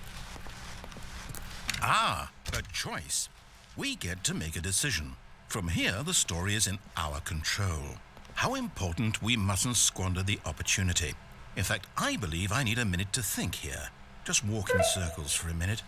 Ah, a choice. We get to make a decision. From here, the story is in our control. how important we mustn't squander the opportunity. In fact, I believe I need a minute to think here. Just walk in circles for a minute.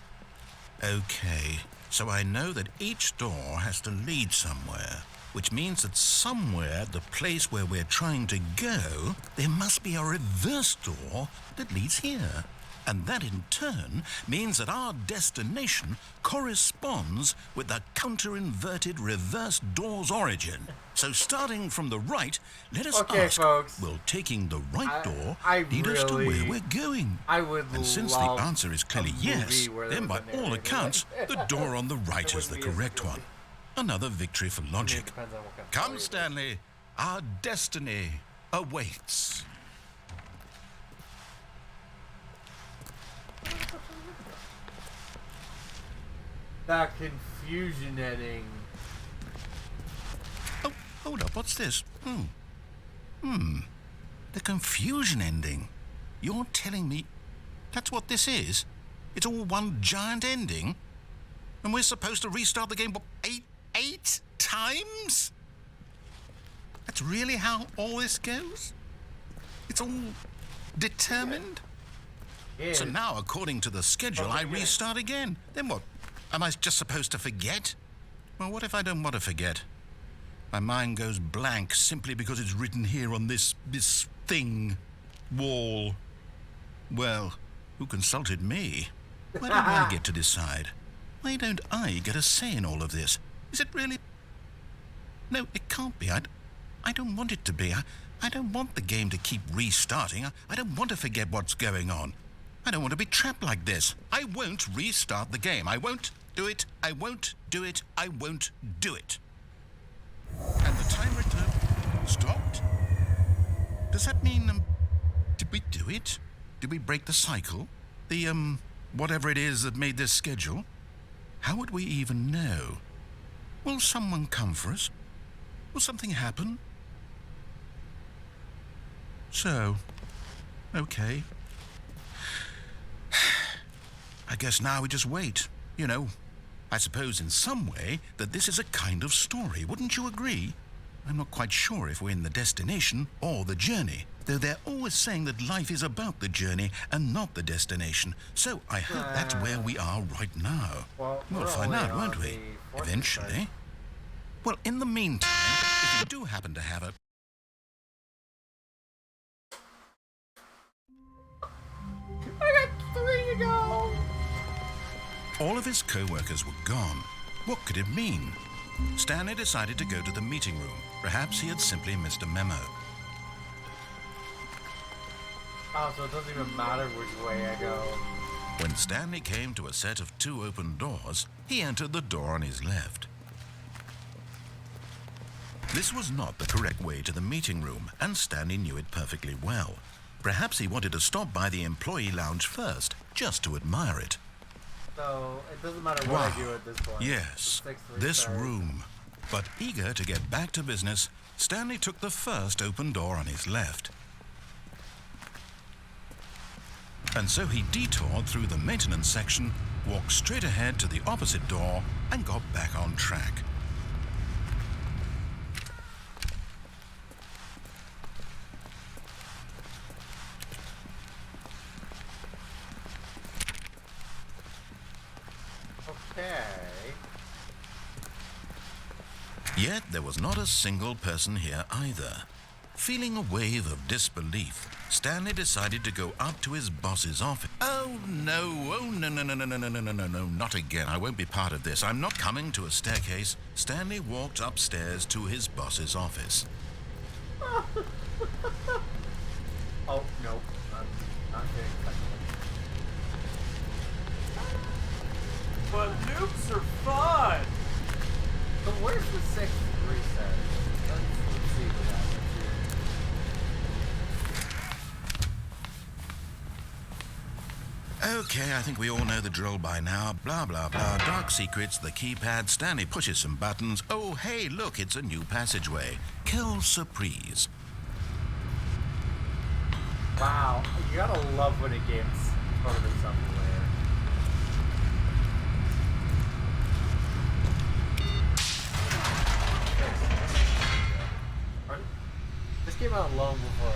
Okay, so I know that each door has to lead somewhere, which means that somewhere at the place where we're trying to go, there must be a reverse door that leads here. And that in turn means that our destination corresponds with the counter-inverted reverse door's origin. So starting from the right, let us ask, folks. will taking the right door I lead us to where we're going? I would And since the love answer is clearly a movie yes, where then there by was a all narrator. accounts, the door on the right It is the wouldn't be as correct good. one. Another victory for It logic. depends on what kind of Come, story it is. Stanley, our destiny awaits. That confusion ending. Oh, hold up, what's this? The confusion ending. You're telling me that's what this is? It's all one giant ending? And we're supposed to restart the game, what, eight times? That's really how all this goes? It's all determined? Yeah. So now, according to the schedule, I restart again. Then what? Am I just supposed to forget? Well, what if I don't want to forget? My mind goes blank simply because it's written here on this thing, wall. Well, who consulted me? Why don't I get to decide? Why don't I get a say in all of this? Is it really? No, it can't be. I don't want it to be. I don't want the game to keep restarting. I don't want to forget what's going on. I don't want to be trapped like this. I won't restart the game. I won't do it. I won't do it. I won't do it. And the timer stopped? Does that mean, did we do it? Did we break the cycle? The, whatever it is that made this schedule? How would we even know? Will someone come for us? Will something happen? So, okay. I guess now we just wait. You know, I suppose in some way that this is a kind of story. Wouldn't you agree? I'm not quite sure if we're in the destination or the journey, though they're always saying that life is about the journey and not the destination. So I hope that's where we are right now. Well, We'll we're find only out, on won't we? the fourth Eventually. side. Well, in the meantime, if you do happen to have a... I got 3 to go. All of his co-workers were gone. What could it mean? Stanley decided to go to the meeting room. Perhaps he had simply missed a memo. Oh, so it doesn't even matter which way I go. When Stanley came to a set of 2 open doors, he entered the door on his left. This was not the correct way to the meeting room, and Stanley knew it perfectly well. Perhaps he wanted to stop by the employee lounge first, just to admire it. So it doesn't matter what I do at this point. Yes, 6-3 this stars. room. But eager to get back to business, Stanley took the first open door on his left. And so he detoured through the maintenance section, walked straight ahead to the opposite door, and got back on track. Okay. Yet there was not a single person here either. Feeling a wave of disbelief, Stanley decided to go up to his boss's office. Oh no, no, not again. I won't be part of this. I'm not coming to a staircase. Stanley walked upstairs to his boss's office. Oh, no. I'm not getting But loops are fun! So where's the 6th reset? Let's see what happens here. Okay, I think we all know the drill by now. Blah, blah, blah. Dark secrets, the keypad. Stanley pushes some buttons. Oh, hey, look, it's a new passageway. Quelle surprise. Wow, you gotta love when a game's totally something later. Pardon? out long before.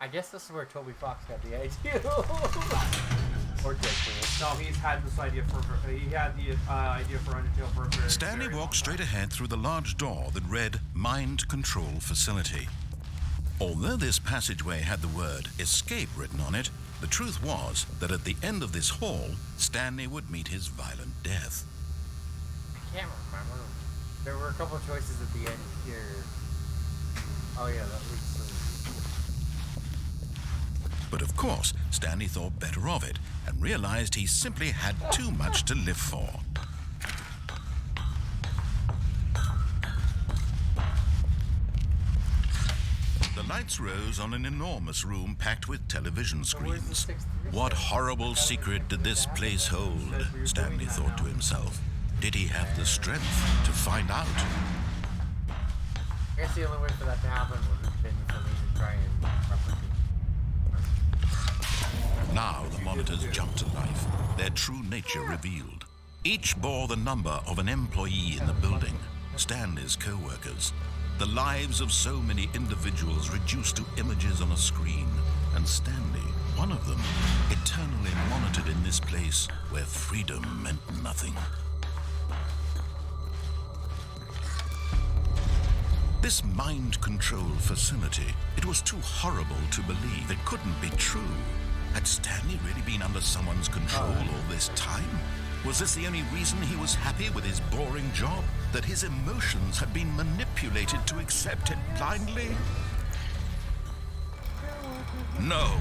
I guess this is where Toby Fox got the idea. Or Deadpool. No, he's had this idea for. He had the idea for Undertale for a very. Stanley very walked long straight time. ahead through the large door that read Mind Control Facility. Although this passageway had the word escape written on it, the truth was that at the end of this hall, Stanley would meet his violent death. I can't remember. There were a couple of choices at the end here. Oh yeah, that was. But of course, Stanley thought better of it and realized he simply had too much to live for. The lights rose on an enormous room packed with television screens. What horrible secret did this place hold? Stanley thought to himself. Did he have the strength to find out? I guess the only way for that to happen would have been for me to try and replicate. Now the monitors jumped to life, their true nature revealed. Each bore the number of an employee in the building, Stanley's co-workers. The lives of so many individuals reduced to images on a screen, and Stanley, one of them, eternally monitored in this place where freedom meant nothing. This mind control facility, it was too horrible to believe. It couldn't be true. Had Stanley really been under someone's control all this time? Was this the only reason he was happy with his boring job? That his emotions had been manipulated to accept it blindly? No,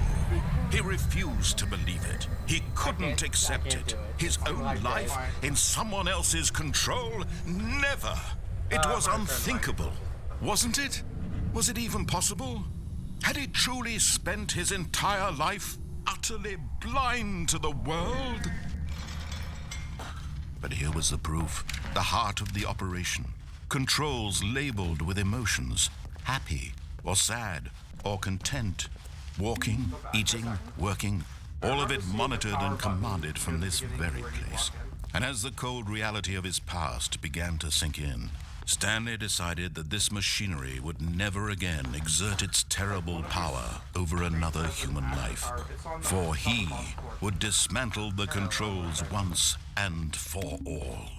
he refused to believe it. He couldn't accept it. His own life in someone else's control? Never! It was unthinkable, wasn't it? Was it even possible? Had he truly spent his entire life utterly blind to the world? But here was the proof, the heart of the operation. Controls labeled with emotions, happy or sad or content. Walking, eating, working, all of it monitored and commanded from this very place. And as the cold reality of his past began to sink in, Stanley decided that this machinery would never again exert its terrible power over another human life, for he would dismantle the controls once and for all.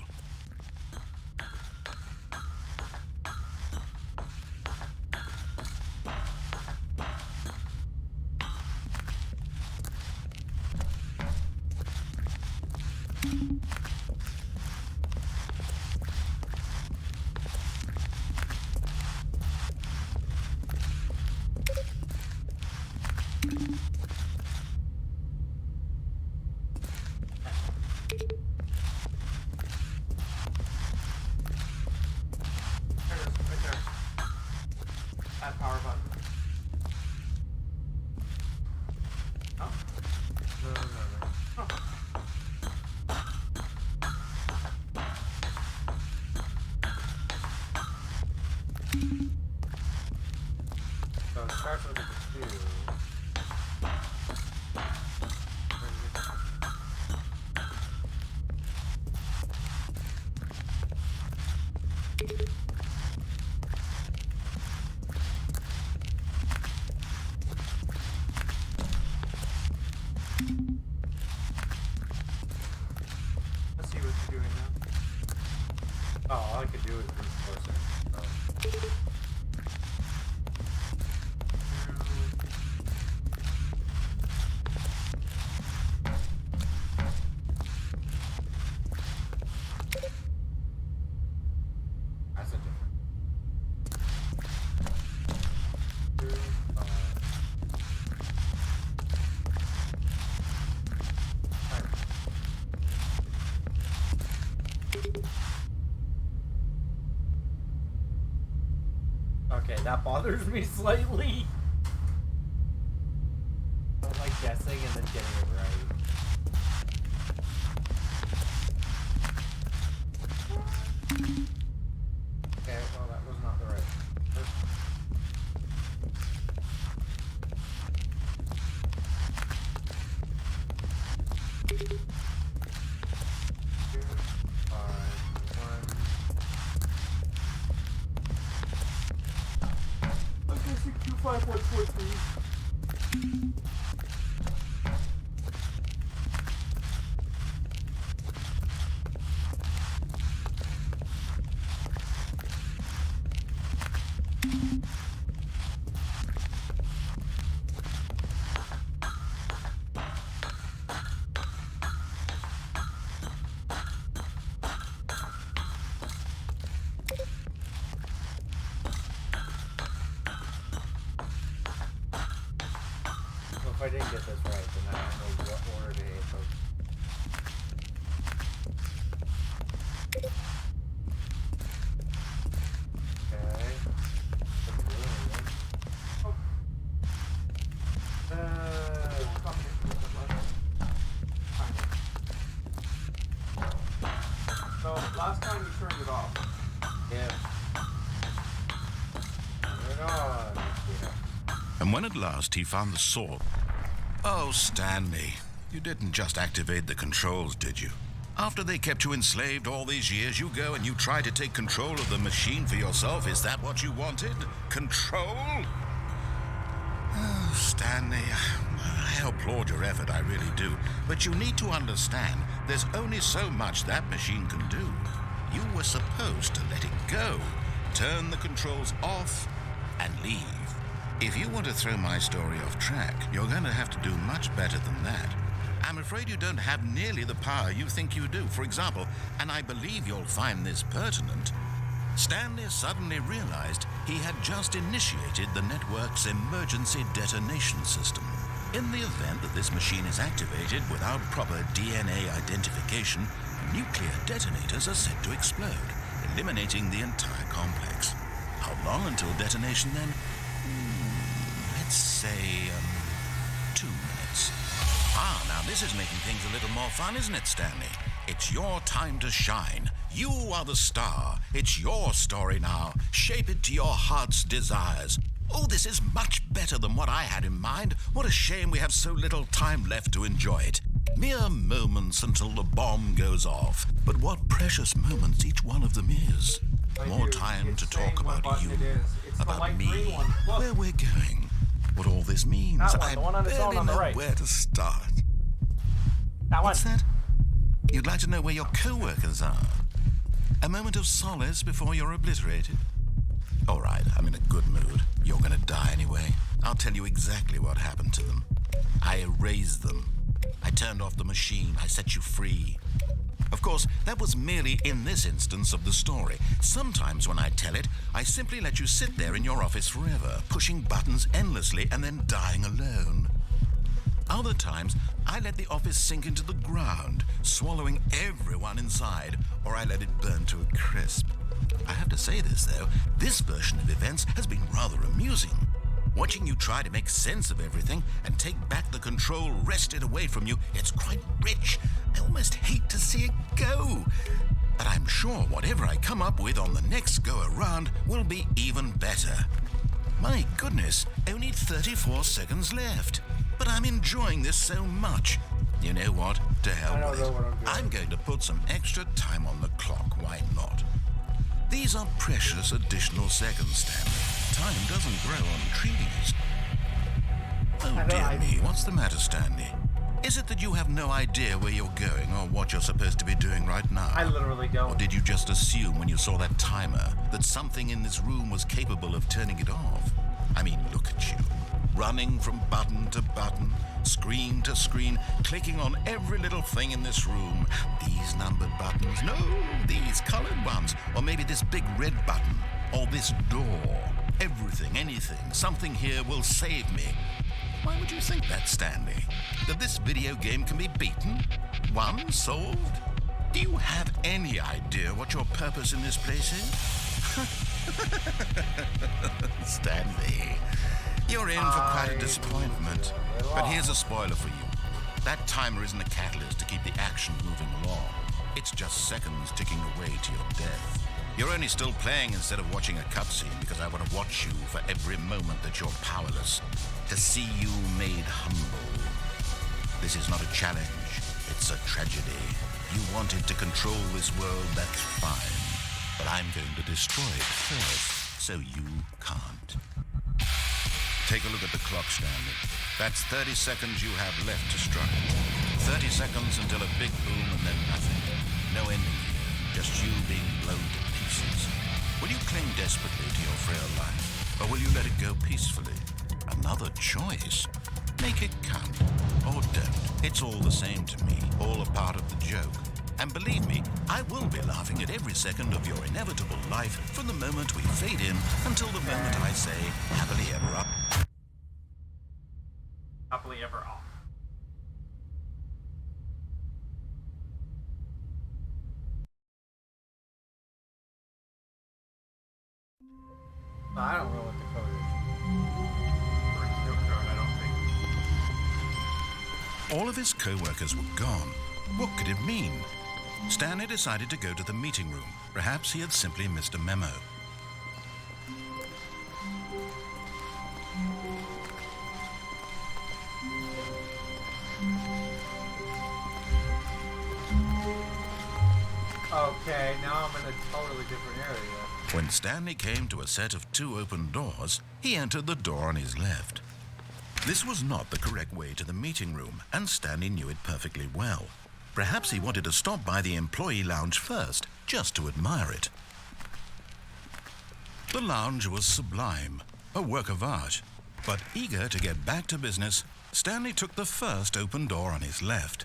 There it is, right there. That power button. Oh. No. So it starts with a 2. Let's see what you're doing now. Oh, all I could do is move closer. So. That's a different. 2, 5. Okay, that bothers me slightly. I don't like guessing and then getting it right. Okay, well that was not the right. Two, 5, 1. 5143. If I didn't get this right, then I don't know what order to hit those. Okay. So last time you turned it off. Yeah. Turn it on. Yeah. And when at last he found the sword... Oh, Stanley, you didn't just activate the controls, did you? After they kept you enslaved all these years, you go and you try to take control of the machine for yourself. Is that what you wanted? Control? Oh, Stanley, I applaud your effort, I really do. But you need to understand, there's only so much that machine can do. You were supposed to let it go, turn the controls off, and leave. If you want to throw my story off track, you're going to have to do much better than that. I'm afraid you don't have nearly the power you think you do. For example, and I believe you'll find this pertinent, Stanley suddenly realized he had just initiated the network's emergency detonation system. In the event that this machine is activated without proper DNA identification, nuclear detonators are set to explode, eliminating the entire complex. How long until detonation then? Let's say, 2 minutes. Ah, now this is making things a little more fun, isn't it, Stanley? It's your time to shine. You are the star. It's your story now. Shape it to your heart's desires. Oh, this is much better than what I had in mind. What a shame we have so little time left to enjoy it. Mere moments until the bomb goes off. But what precious moments each one of them is. More time to talk about you, about me, where we're going, what all this means. That one, I the one on its own barely on the know right. where to start. That one. What's that? You'd like to know where your co-workers are? A moment of solace before you're obliterated? All right, I'm in a good mood. You're gonna die anyway. I'll tell you exactly what happened to them. I erased them. I turned off the machine. I set you free. Of course, that was merely in this instance of the story. Sometimes when I tell it, I simply let you sit there in your office forever, pushing buttons endlessly and then dying alone. Other times, I let the office sink into the ground, swallowing everyone inside, or I let it burn to a crisp. I have to say this, though, this version of events has been rather amusing. Watching you try to make sense of everything and take back the control wrested away from you, it's quite rich. I almost hate to see it go. But I'm sure whatever I come up with on the next go-around will be even better. My goodness, only 34 seconds left. But I'm enjoying this so much. You know what? To hell with it. I'm going to put some extra time on the clock. Why not? These are precious additional seconds, Stanley. Time doesn't grow on trees. Oh, dear me. What's the matter, Stanley? Is it that you have no idea where you're going or what you're supposed to be doing right now? I literally don't. Or did you just assume when you saw that timer that something in this room was capable of turning it off? I mean, look at you. Running from button to button, screen to screen, clicking on every little thing in this room. These numbered buttons, no, these colored ones, or maybe this big red button, or this door. Everything, anything, something here will save me. Why would you think that, Stanley? That this video game can be beaten? Won? Solved? Do you have any idea what your purpose in this place is? Stanley, you're in for quite a disappointment. But here's a spoiler for you. That timer isn't a catalyst to keep the action moving along. It's just seconds ticking away to your death. You're only still playing instead of watching a cutscene because I want to watch you for every moment that you're powerless. To see you made humble. This is not a challenge. It's a tragedy. You wanted to control this world, that's fine. But I'm going to destroy it first, so you can't. Take a look at the clock, Stanley. That's 30 seconds you have left to strike. 30 seconds until a big boom and then nothing. No ending here, just you being blown to pieces. Will you cling desperately to your frail life, or will you let it go peacefully? Another choice. Make it count, or don't. It's all the same to me, all a part of the joke. And believe me, I will be laughing at every second of your inevitable life from the moment we fade in until the moment I say, happily ever after. Happily ever off. I don't know what the code is. There's no code, I don't think. All of his co-workers were gone. What could it mean? Stanley decided to go to the meeting room. Perhaps he had simply missed a memo. Okay, now I'm in a totally different area. When Stanley came to a set of 2 open doors, he entered the door on his left. This was not the correct way to the meeting room, and Stanley knew it perfectly well. Perhaps he wanted to stop by the employee lounge first, just to admire it. The lounge was sublime, a work of art. But eager to get back to business, Stanley took the first open door on his left.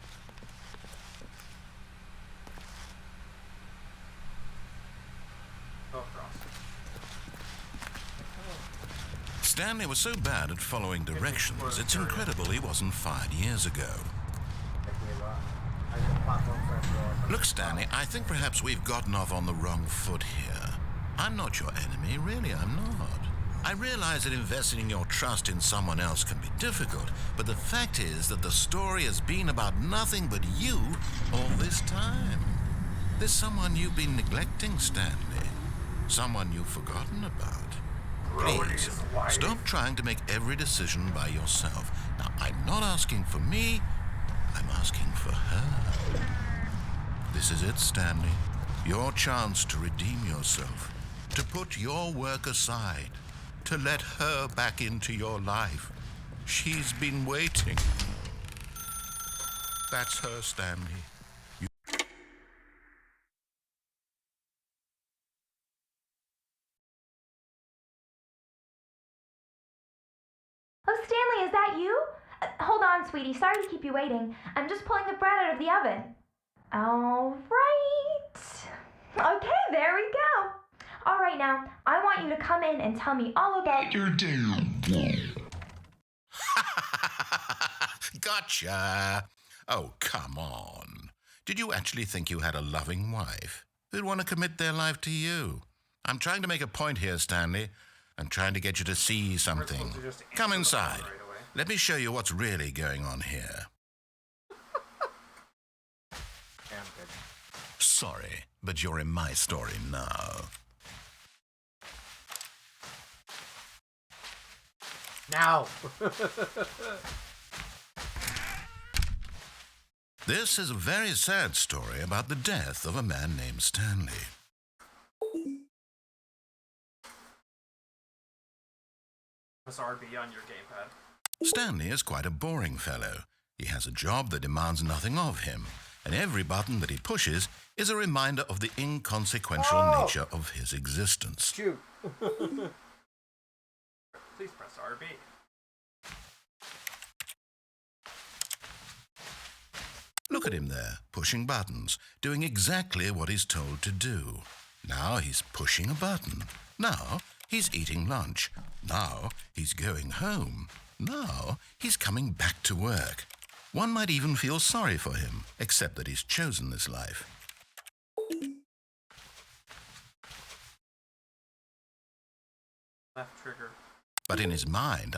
Go across. Stanley was so bad at following directions, it's incredible he wasn't fired years ago. Look, Stanley, I think perhaps we've gotten off on the wrong foot here. I'm not your enemy, really, I'm not. I realize that investing your trust in someone else can be difficult, but the fact is that the story has been about nothing but you all this time. There's someone you've been neglecting, Stanley. Someone you've forgotten about. Please, stop trying to make every decision by yourself. Now, I'm not asking for me, I'm asking for her. This is it, Stanley. Your chance to redeem yourself, to put your work aside, to let her back into your life. She's been waiting. That's her, Stanley. Oh, Stanley, is that you? Hold on, sweetie. Sorry to keep you waiting. I'm just pulling the bread out of the oven. All right. Okay, there we go. All right, now, I want you to come in and tell me all about your day. Gotcha. Oh, come on. Did you actually think you had a loving wife who'd want to commit their life to you? I'm trying to make a point here, Stanley. I'm trying to get you to see something. Come inside. Let me show you what's really going on here. Sorry, but you're in my story now. Now! This is a very sad story about the death of a man named Stanley. Press RB on your gamepad. Stanley is quite a boring fellow. He has a job that demands nothing of him, and every button that he pushes is a reminder of the inconsequential nature of his existence. Shoot! Please press RB. Look at him there, pushing buttons, doing exactly what he's told to do. Now he's pushing a button. Now he's eating lunch. Now he's going home. Now he's coming back to work. One might even feel sorry for him, except that he's chosen this life. Left trigger. But in his mind,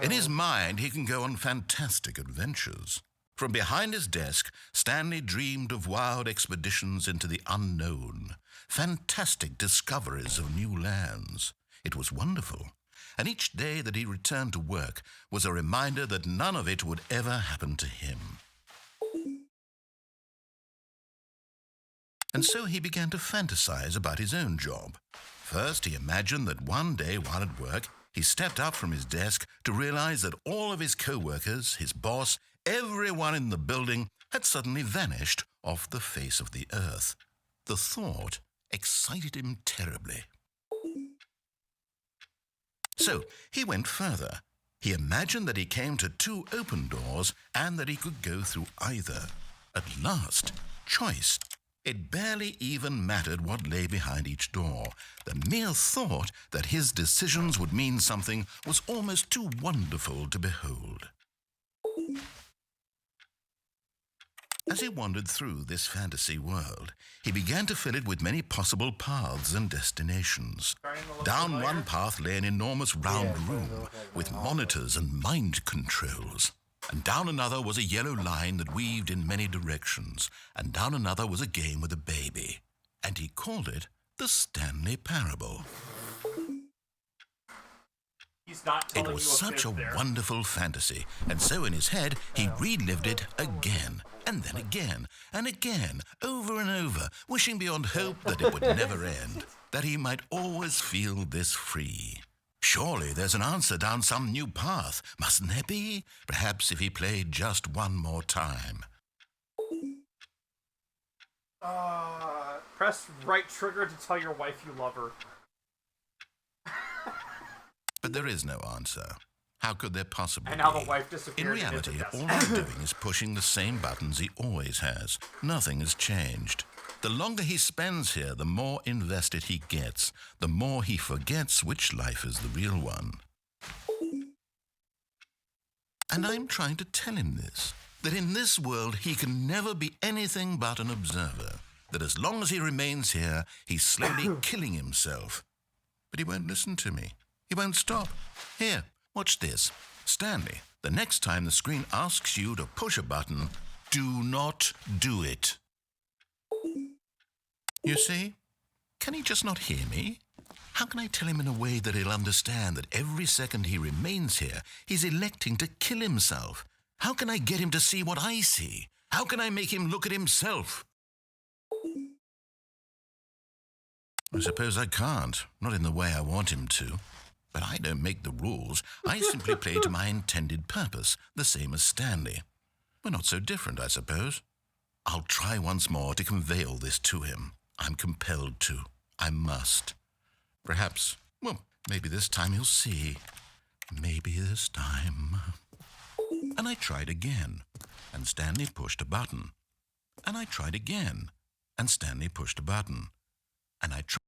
in his mind he can go on fantastic adventures. From behind his desk, Stanley dreamed of wild expeditions into the unknown, fantastic discoveries of new lands. It was wonderful, and each day that he returned to work was a reminder that none of it would ever happen to him. And so he began to fantasize about his own job. First, he imagined that one day while at work, he stepped up from his desk to realize that all of his co-workers, his boss, everyone in the building had suddenly vanished off the face of the earth. The thought excited him terribly. So he went further. He imagined that he came to 2 open doors and that he could go through either. At last, choice. It barely even mattered what lay behind each door. The mere thought that his decisions would mean something was almost too wonderful to behold. As he wandered through this fantasy world, he began to fill it with many possible paths and destinations. Down one path lay an enormous round room with monitors and mind controls. And down another was a yellow line that weaved in many directions. And down another was a game with a baby. And he called it the Stanley Parable. He's not telling It was you a such a fib there. wonderful fantasy, and so in his head he relived it again, and then again, and again, over and over, wishing beyond hope that it would never end, that he might always feel this free. Surely there's an answer down some new path, mustn't there be? Perhaps if he played just one more time. Press right trigger to tell your wife you love her. But there is no answer. How could there possibly And now be? the wife In disappeared. reality, into all death. he's doing is pushing the same buttons he always has. Nothing has changed. The longer he spends here, the more invested he gets, the more he forgets which life is the real one. And I'm trying to tell him this, that in this world he can never be anything but an observer, that as long as he remains here, he's slowly killing himself. But he won't listen to me. He won't stop. Here, watch this. Stanley, the next time the screen asks you to push a button, do not do it. You see? Can he just not hear me? How can I tell him in a way that he'll understand that every second he remains here, he's electing to kill himself? How can I get him to see what I see? How can I make him look at himself? I suppose I can't, not in the way I want him to. But I don't make the rules. I simply play to my intended purpose, the same as Stanley. We're not so different, I suppose. I'll try once more to convey all this to him. I'm compelled to. I must. Perhaps, well, maybe this time he'll see. Maybe this time. And I tried again, and Stanley pushed a button. And I tried again, and Stanley pushed a button. And I tried.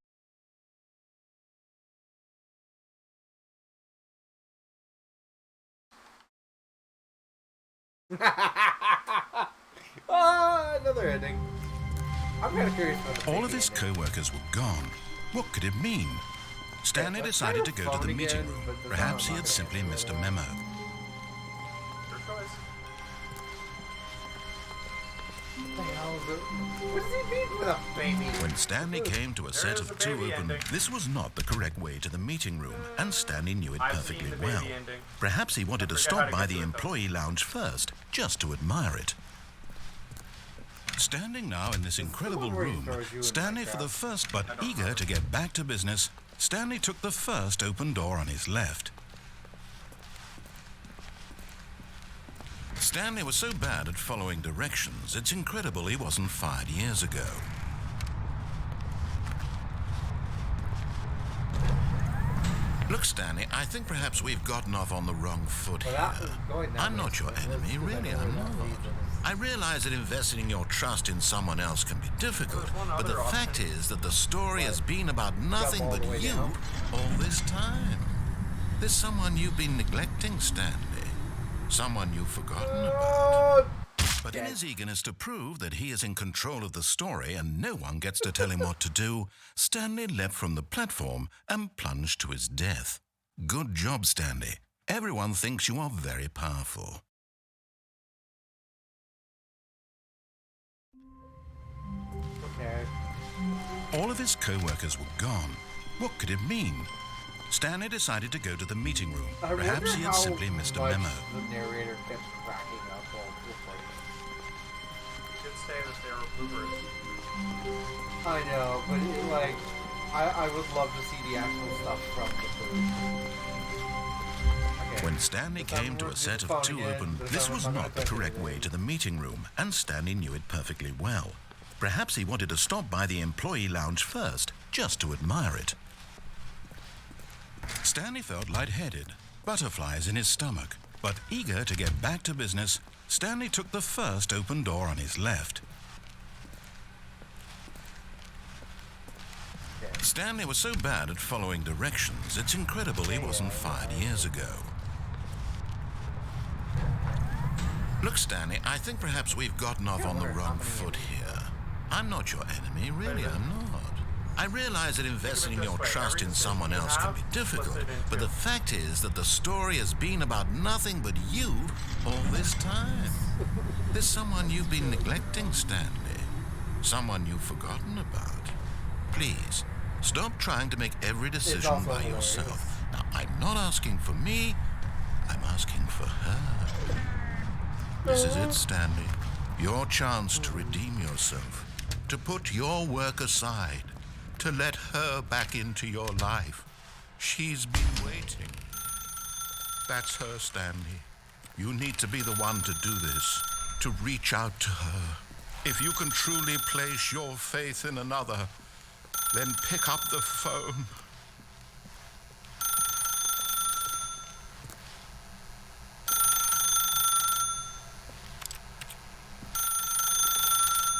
Another ending. I'm kind of curious about the All of his co-workers were gone. What could it mean? Stanley decided to go to the meeting room. Perhaps he had simply missed a memo. Your choice. What the hell is it? What does he mean with a baby? When Stanley came to a set is of the 2 baby open, ending. this was not the correct way to the meeting room, and Stanley knew it I've perfectly seen the well. baby ending. Perhaps he wanted to forget how stop to by get the to it, though. employee lounge first, just to admire it. Standing now in this incredible where he room, throws you in Stanley for the first, but eager to get back to business, Stanley took the first open door on his left. Stanley was so bad at following directions, it's incredible he wasn't fired years ago. Look, Stanley, I think perhaps we've gotten off on the wrong foot Well, here. that was going that I'm way. not your enemy, really, I'm not. I realize that investing your trust in someone else can be difficult, but the fact is that the story has been about nothing all but the way you down. all this time. There's someone you've been neglecting, Stanley. Someone you've forgotten about. But in his eagerness to prove that he is in control of the story and no one gets to tell him what to do, Stanley leapt from the platform and plunged to his death. Good job, Stanley. Everyone thinks you are very powerful. Okay. All of his co-workers were gone. What could it mean? Stanley decided to go to the meeting room. I wonder Perhaps he had how simply missed a much memo. The narrator kept cracking up all this You did say that they were bloopers. I know, but I would love to see the actual stuff from the movie. When Stanley came to a set of two open, this was not the correct way to the meeting room, and Stanley knew it perfectly well. Perhaps he wanted to stop by the employee lounge first, just to admire it. Stanley felt lightheaded, butterflies in his stomach, but eager to get back to business, Stanley took the first open door on his left. Stanley was so bad at following directions, it's incredible he wasn't fired years ago. Look, Stanley, I think perhaps we've gotten off on the wrong foot here. I'm not your enemy, really, I'm not. I realize that investing your trust in someone else can be difficult, but the fact is that the story has been about nothing but you all this time. There's someone you've been neglecting, Stanley. Someone you've forgotten about. Please, stop trying to make every decision by yourself. Now, I'm not asking for me, I'm asking for her. This is it, Stanley. Your chance to redeem yourself, to put your work aside, to let her back into your life. She's been waiting. That's her, Stanley. You need to be the one to do this, to reach out to her. If you can truly place your faith in another, then pick up the phone.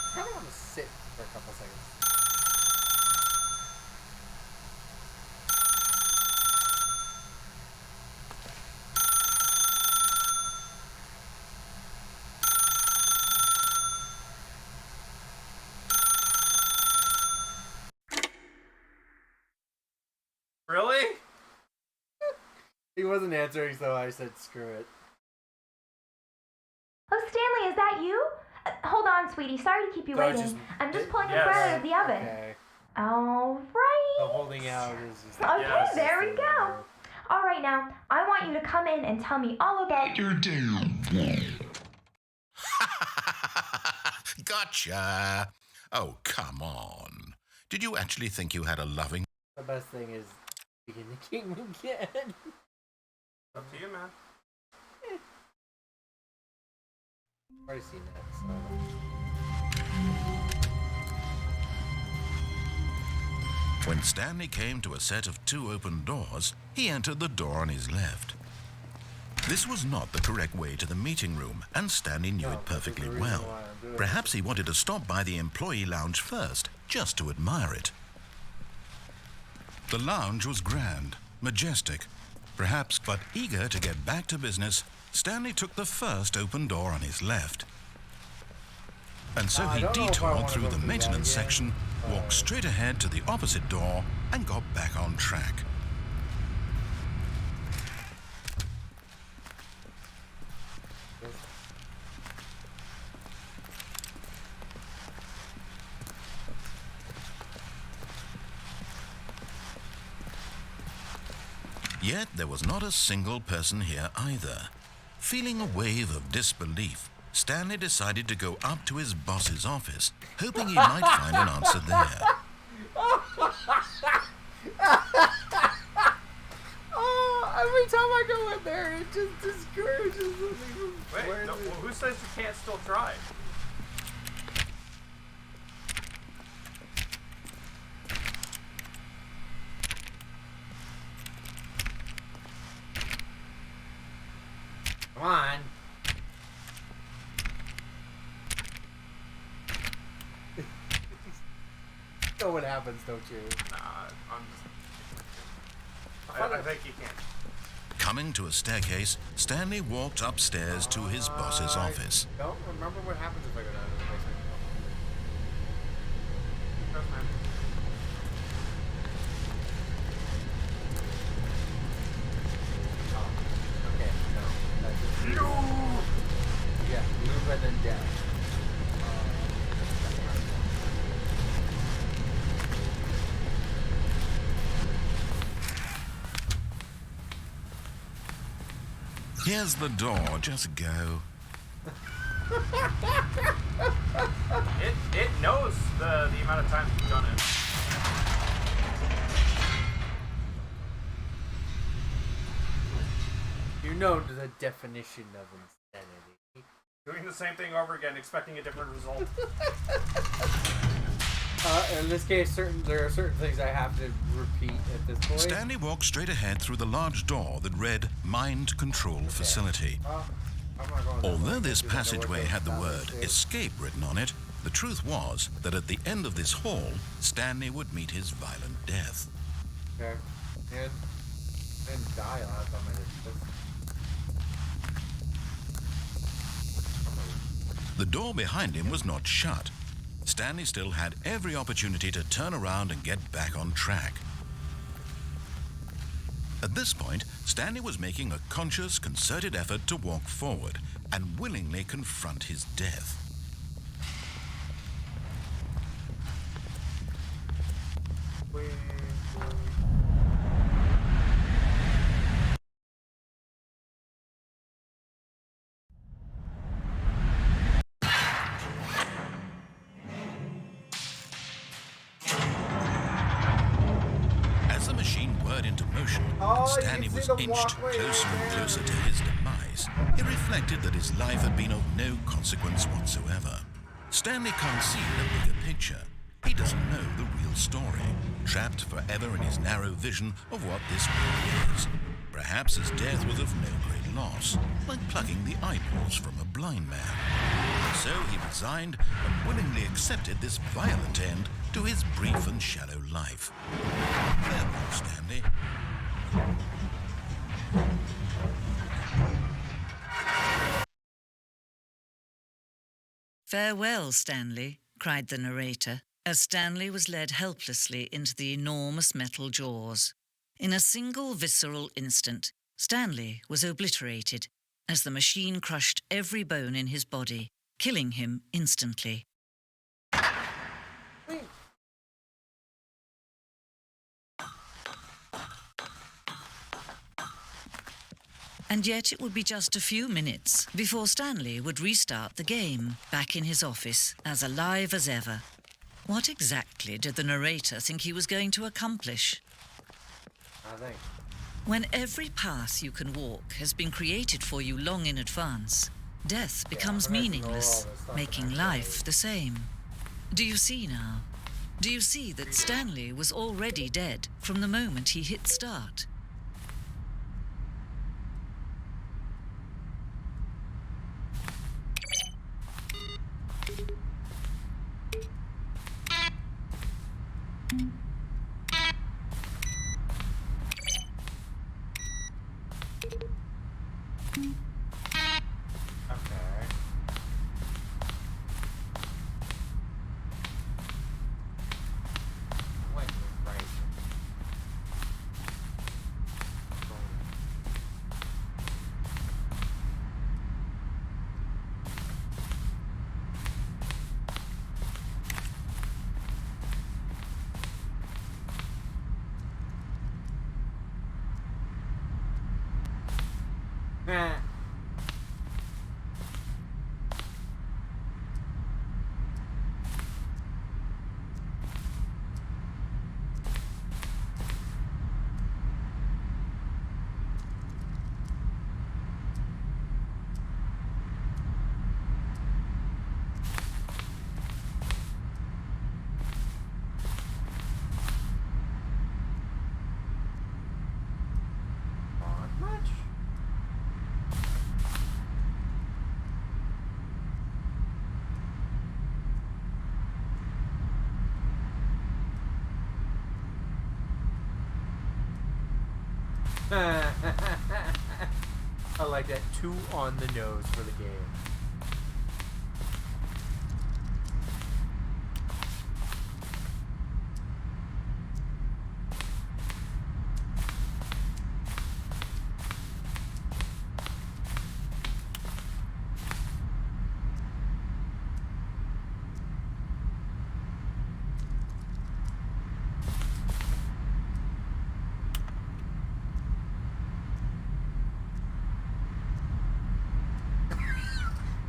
I kind of want to sit for a couple seconds. Really? He wasn't answering, so I said screw it. Oh, Stanley, is that you? Hold on, sweetie. Sorry to keep you waiting. I'm just pulling the bread out of the oven. Okay. All right. The holding out is just... Okay, Yes. there we go. All right, now, I want you to come in and tell me all about... Gotcha. Oh, come on. Did you actually think you had a loving... The best thing is being the king again. Up to you, man. I've already seen that, so... When Stanley came to a set of two open doors, he entered the door on his left. This was not the correct way to the meeting room, and Stanley knew it perfectly well. Perhaps he wanted to stop by the employee lounge first, just to admire it. The lounge was grand, majestic, perhaps, but eager to get back to business, Stanley took the first open door on his left. And so he detoured through the maintenance section, walked straight ahead to the opposite door, and got back on track. Yet there was not a single person here either. Feeling a wave of disbelief, Stanley decided to go up to his boss's office, hoping he might find an answer there. Oh, every time I go in there, it just discourages me. Wait, no, well, who says you can't still try? Come on. You know what happens, don't you? Nah, I'm just... I think you can. Coming to a staircase, Stanley walked upstairs to his boss's office. I don't remember what happens if I go down to the basement. Trust me. Okay, no. That's just... Yeah, move and then down. Here's the door, just go. It knows the amount of times you've done it. You You know the definition of insanity. Doing the same thing over again, expecting a different result. In this case, there are certain things I have to repeat at this point. Stanley walked straight ahead through the large door that read Mind Control Facility. I'm not going that Although way, this because I know what passageway those had the balance word is. escape written on it, the truth was that at the end of this hall, Stanley would meet his violent death. Okay. And die last time I did this. The door behind him was not shut. Stanley still had every opportunity to turn around and get back on track. At this point, Stanley was making a conscious, concerted effort to walk forward and willingly confront his death. As the machine whirred into motion, Oh, Stanley you can was see the inched walkway closer and right there. closer to his demise. He reflected that his life had been of no consequence whatsoever. Stanley can't see the bigger picture. He doesn't know the real story, trapped forever in his narrow vision of what this world is. Perhaps his death was of no great loss, like plucking the eyeballs from a blind man. So he resigned and willingly accepted this violent end to his brief and shallow life. Farewell, Stanley. Farewell, Stanley, cried the narrator, as Stanley was led helplessly into the enormous metal jaws. In a single visceral instant, Stanley was obliterated as the machine crushed every bone in his body, killing him instantly. And yet it would be just a few minutes before Stanley would restart the game, back in his office, as alive as ever. What exactly did the narrator think he was going to accomplish? I think. When every path you can walk has been created for you long in advance, death becomes but I can know all meaningless, this stuff making and life the same. Do you see now? Do you see that Stanley was already dead from the moment he hit start? Okay. Wait, right. Nah. Not much. I like that. 2 on the nose for the game.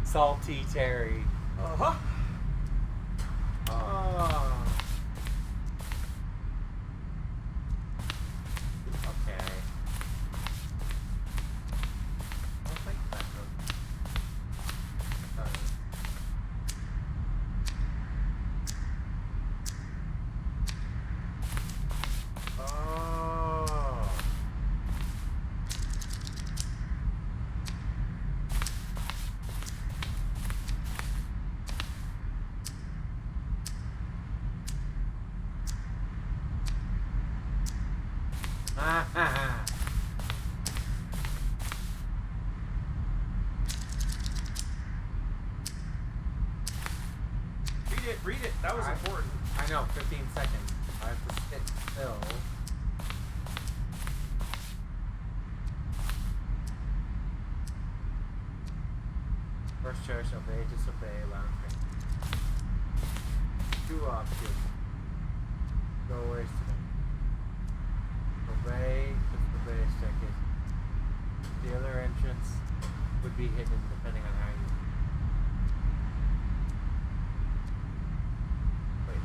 Salty Terry. Uh-huh. Oh. Okay. Read it. That was important. I know, 15 seconds. I have to sit still. First choice, obey, disobey, allow thing. 2 options. Go away today. Obey, disobey, staircase. The other entrance would be hidden depending on how you. Wait.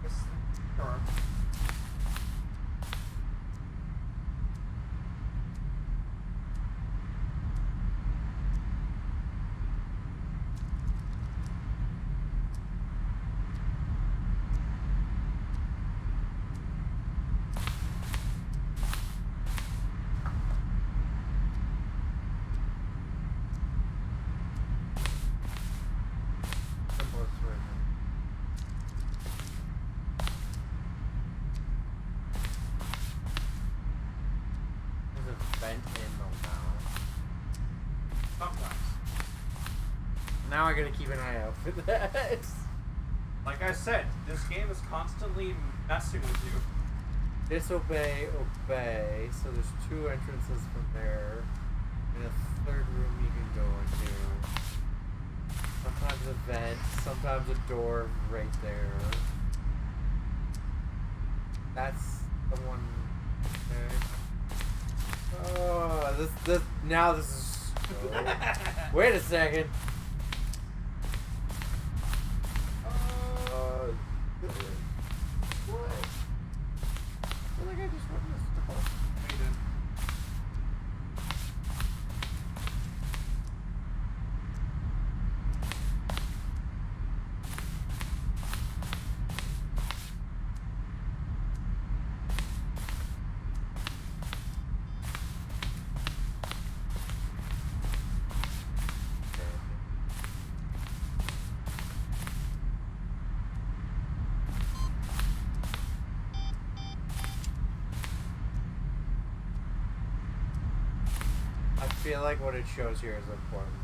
This door. Simplest version. There's a vent in the mouth. Sometimes. Now I gotta keep an eye out for that. Like I said, this game is constantly messing with you. Disobey, obey. So there's 2 entrances from there. And a 3rd room you can go into. Sometimes a vent, sometimes a door right there. That's the one there. Oh, this is. Wait a second. What? I feel like I just went this door. You did. I feel like what it shows here is important.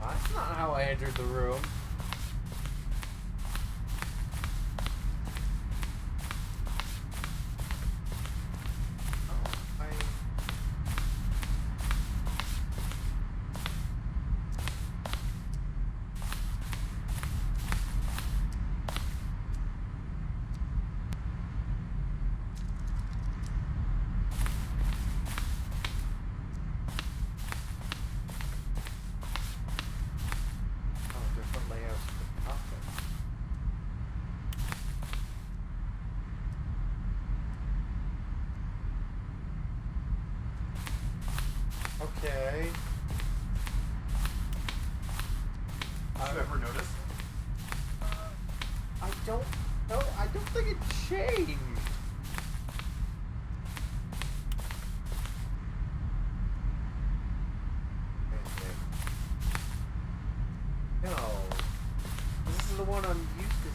That's not how I entered the room. Different layouts of the cockpit. Okay. Have you ever noticed? I don't know. I don't think it changed. No. This is the one I'm used to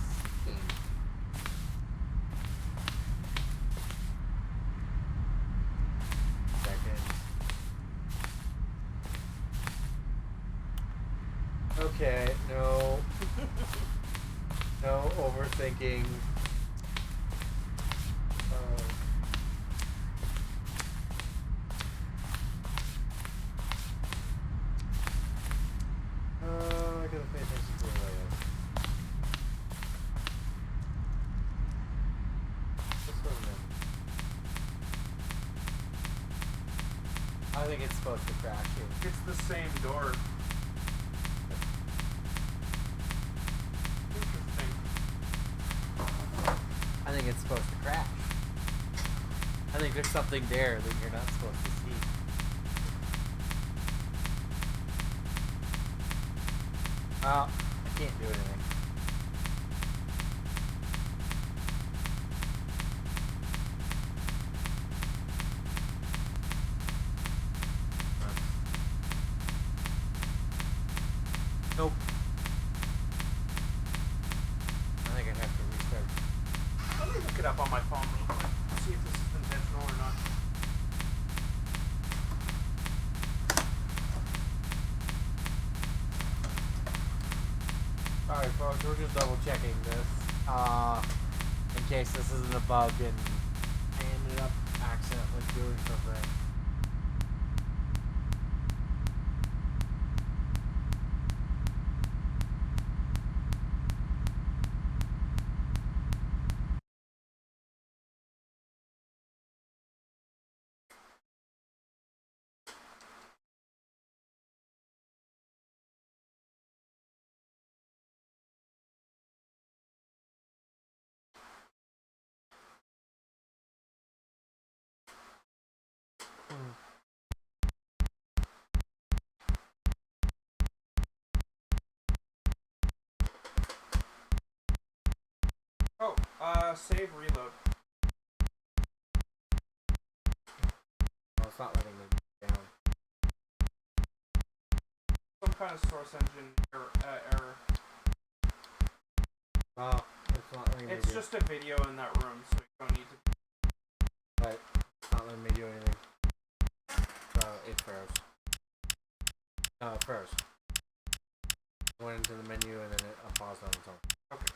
seeing. Second. Okay, no. No overthinking. I gotta pay attention to the layout. This one then. I think it's supposed to crash here. It's the same door. Interesting. I think it's supposed to crash. I think there's something there that you're not supposed to see. I can't do anything. Nope. I think I have to restart. Let me look it up on my phone real quick. See if this is intentional or not. Alright folks, we're just double checking this. In case this isn't a bug and I ended up accidentally doing something. Oh, save reload. Well, it's not letting me down. Some kind of source engine error. Well, it's not letting me It's do just a video in that room, so you don't need to. But it's not letting me do anything. So it froze. No, it froze. Went into the menu and then it paused on its own. Okay.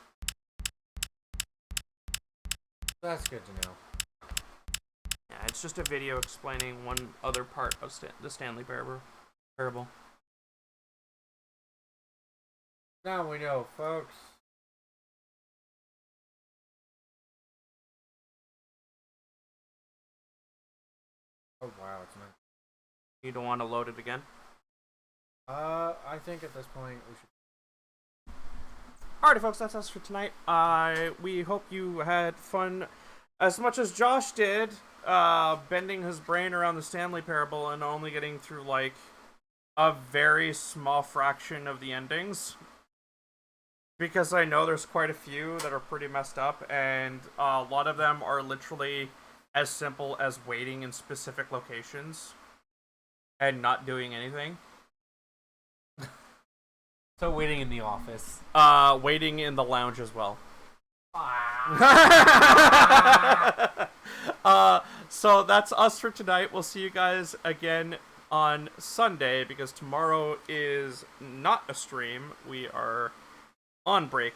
That's good to know. Yeah, it's just a video explaining one other part of the Stanley Parable. Now we know, folks. Oh wow, it's not. You don't want to load it again? I think at this point we should. Alrighty, folks, that's us for tonight. We hope you had fun as much as Josh did, bending his brain around the Stanley Parable and only getting through, like, a very small fraction of the endings. Because I know there's quite a few that are pretty messed up, and a lot of them are literally as simple as waiting in specific locations and not doing anything. So waiting in the office. Waiting in the lounge as well. So that's us for tonight. We'll see you guys again on Sunday, because tomorrow is not a stream. We are on break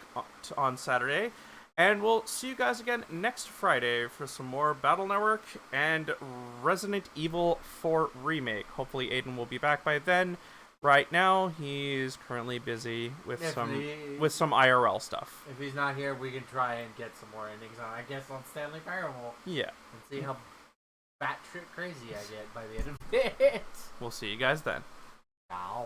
on Saturday. And we'll see you guys again next Friday for some more Battle Network and Resident Evil 4 Remake. Hopefully Aiden will be back by then. Right now, he's currently busy with some IRL stuff. If he's not here, we can try and get some more endings on, I guess, on Stanley Parable. Yeah. And see how batshit crazy I get by the end of it. We'll see you guys then. Ciao.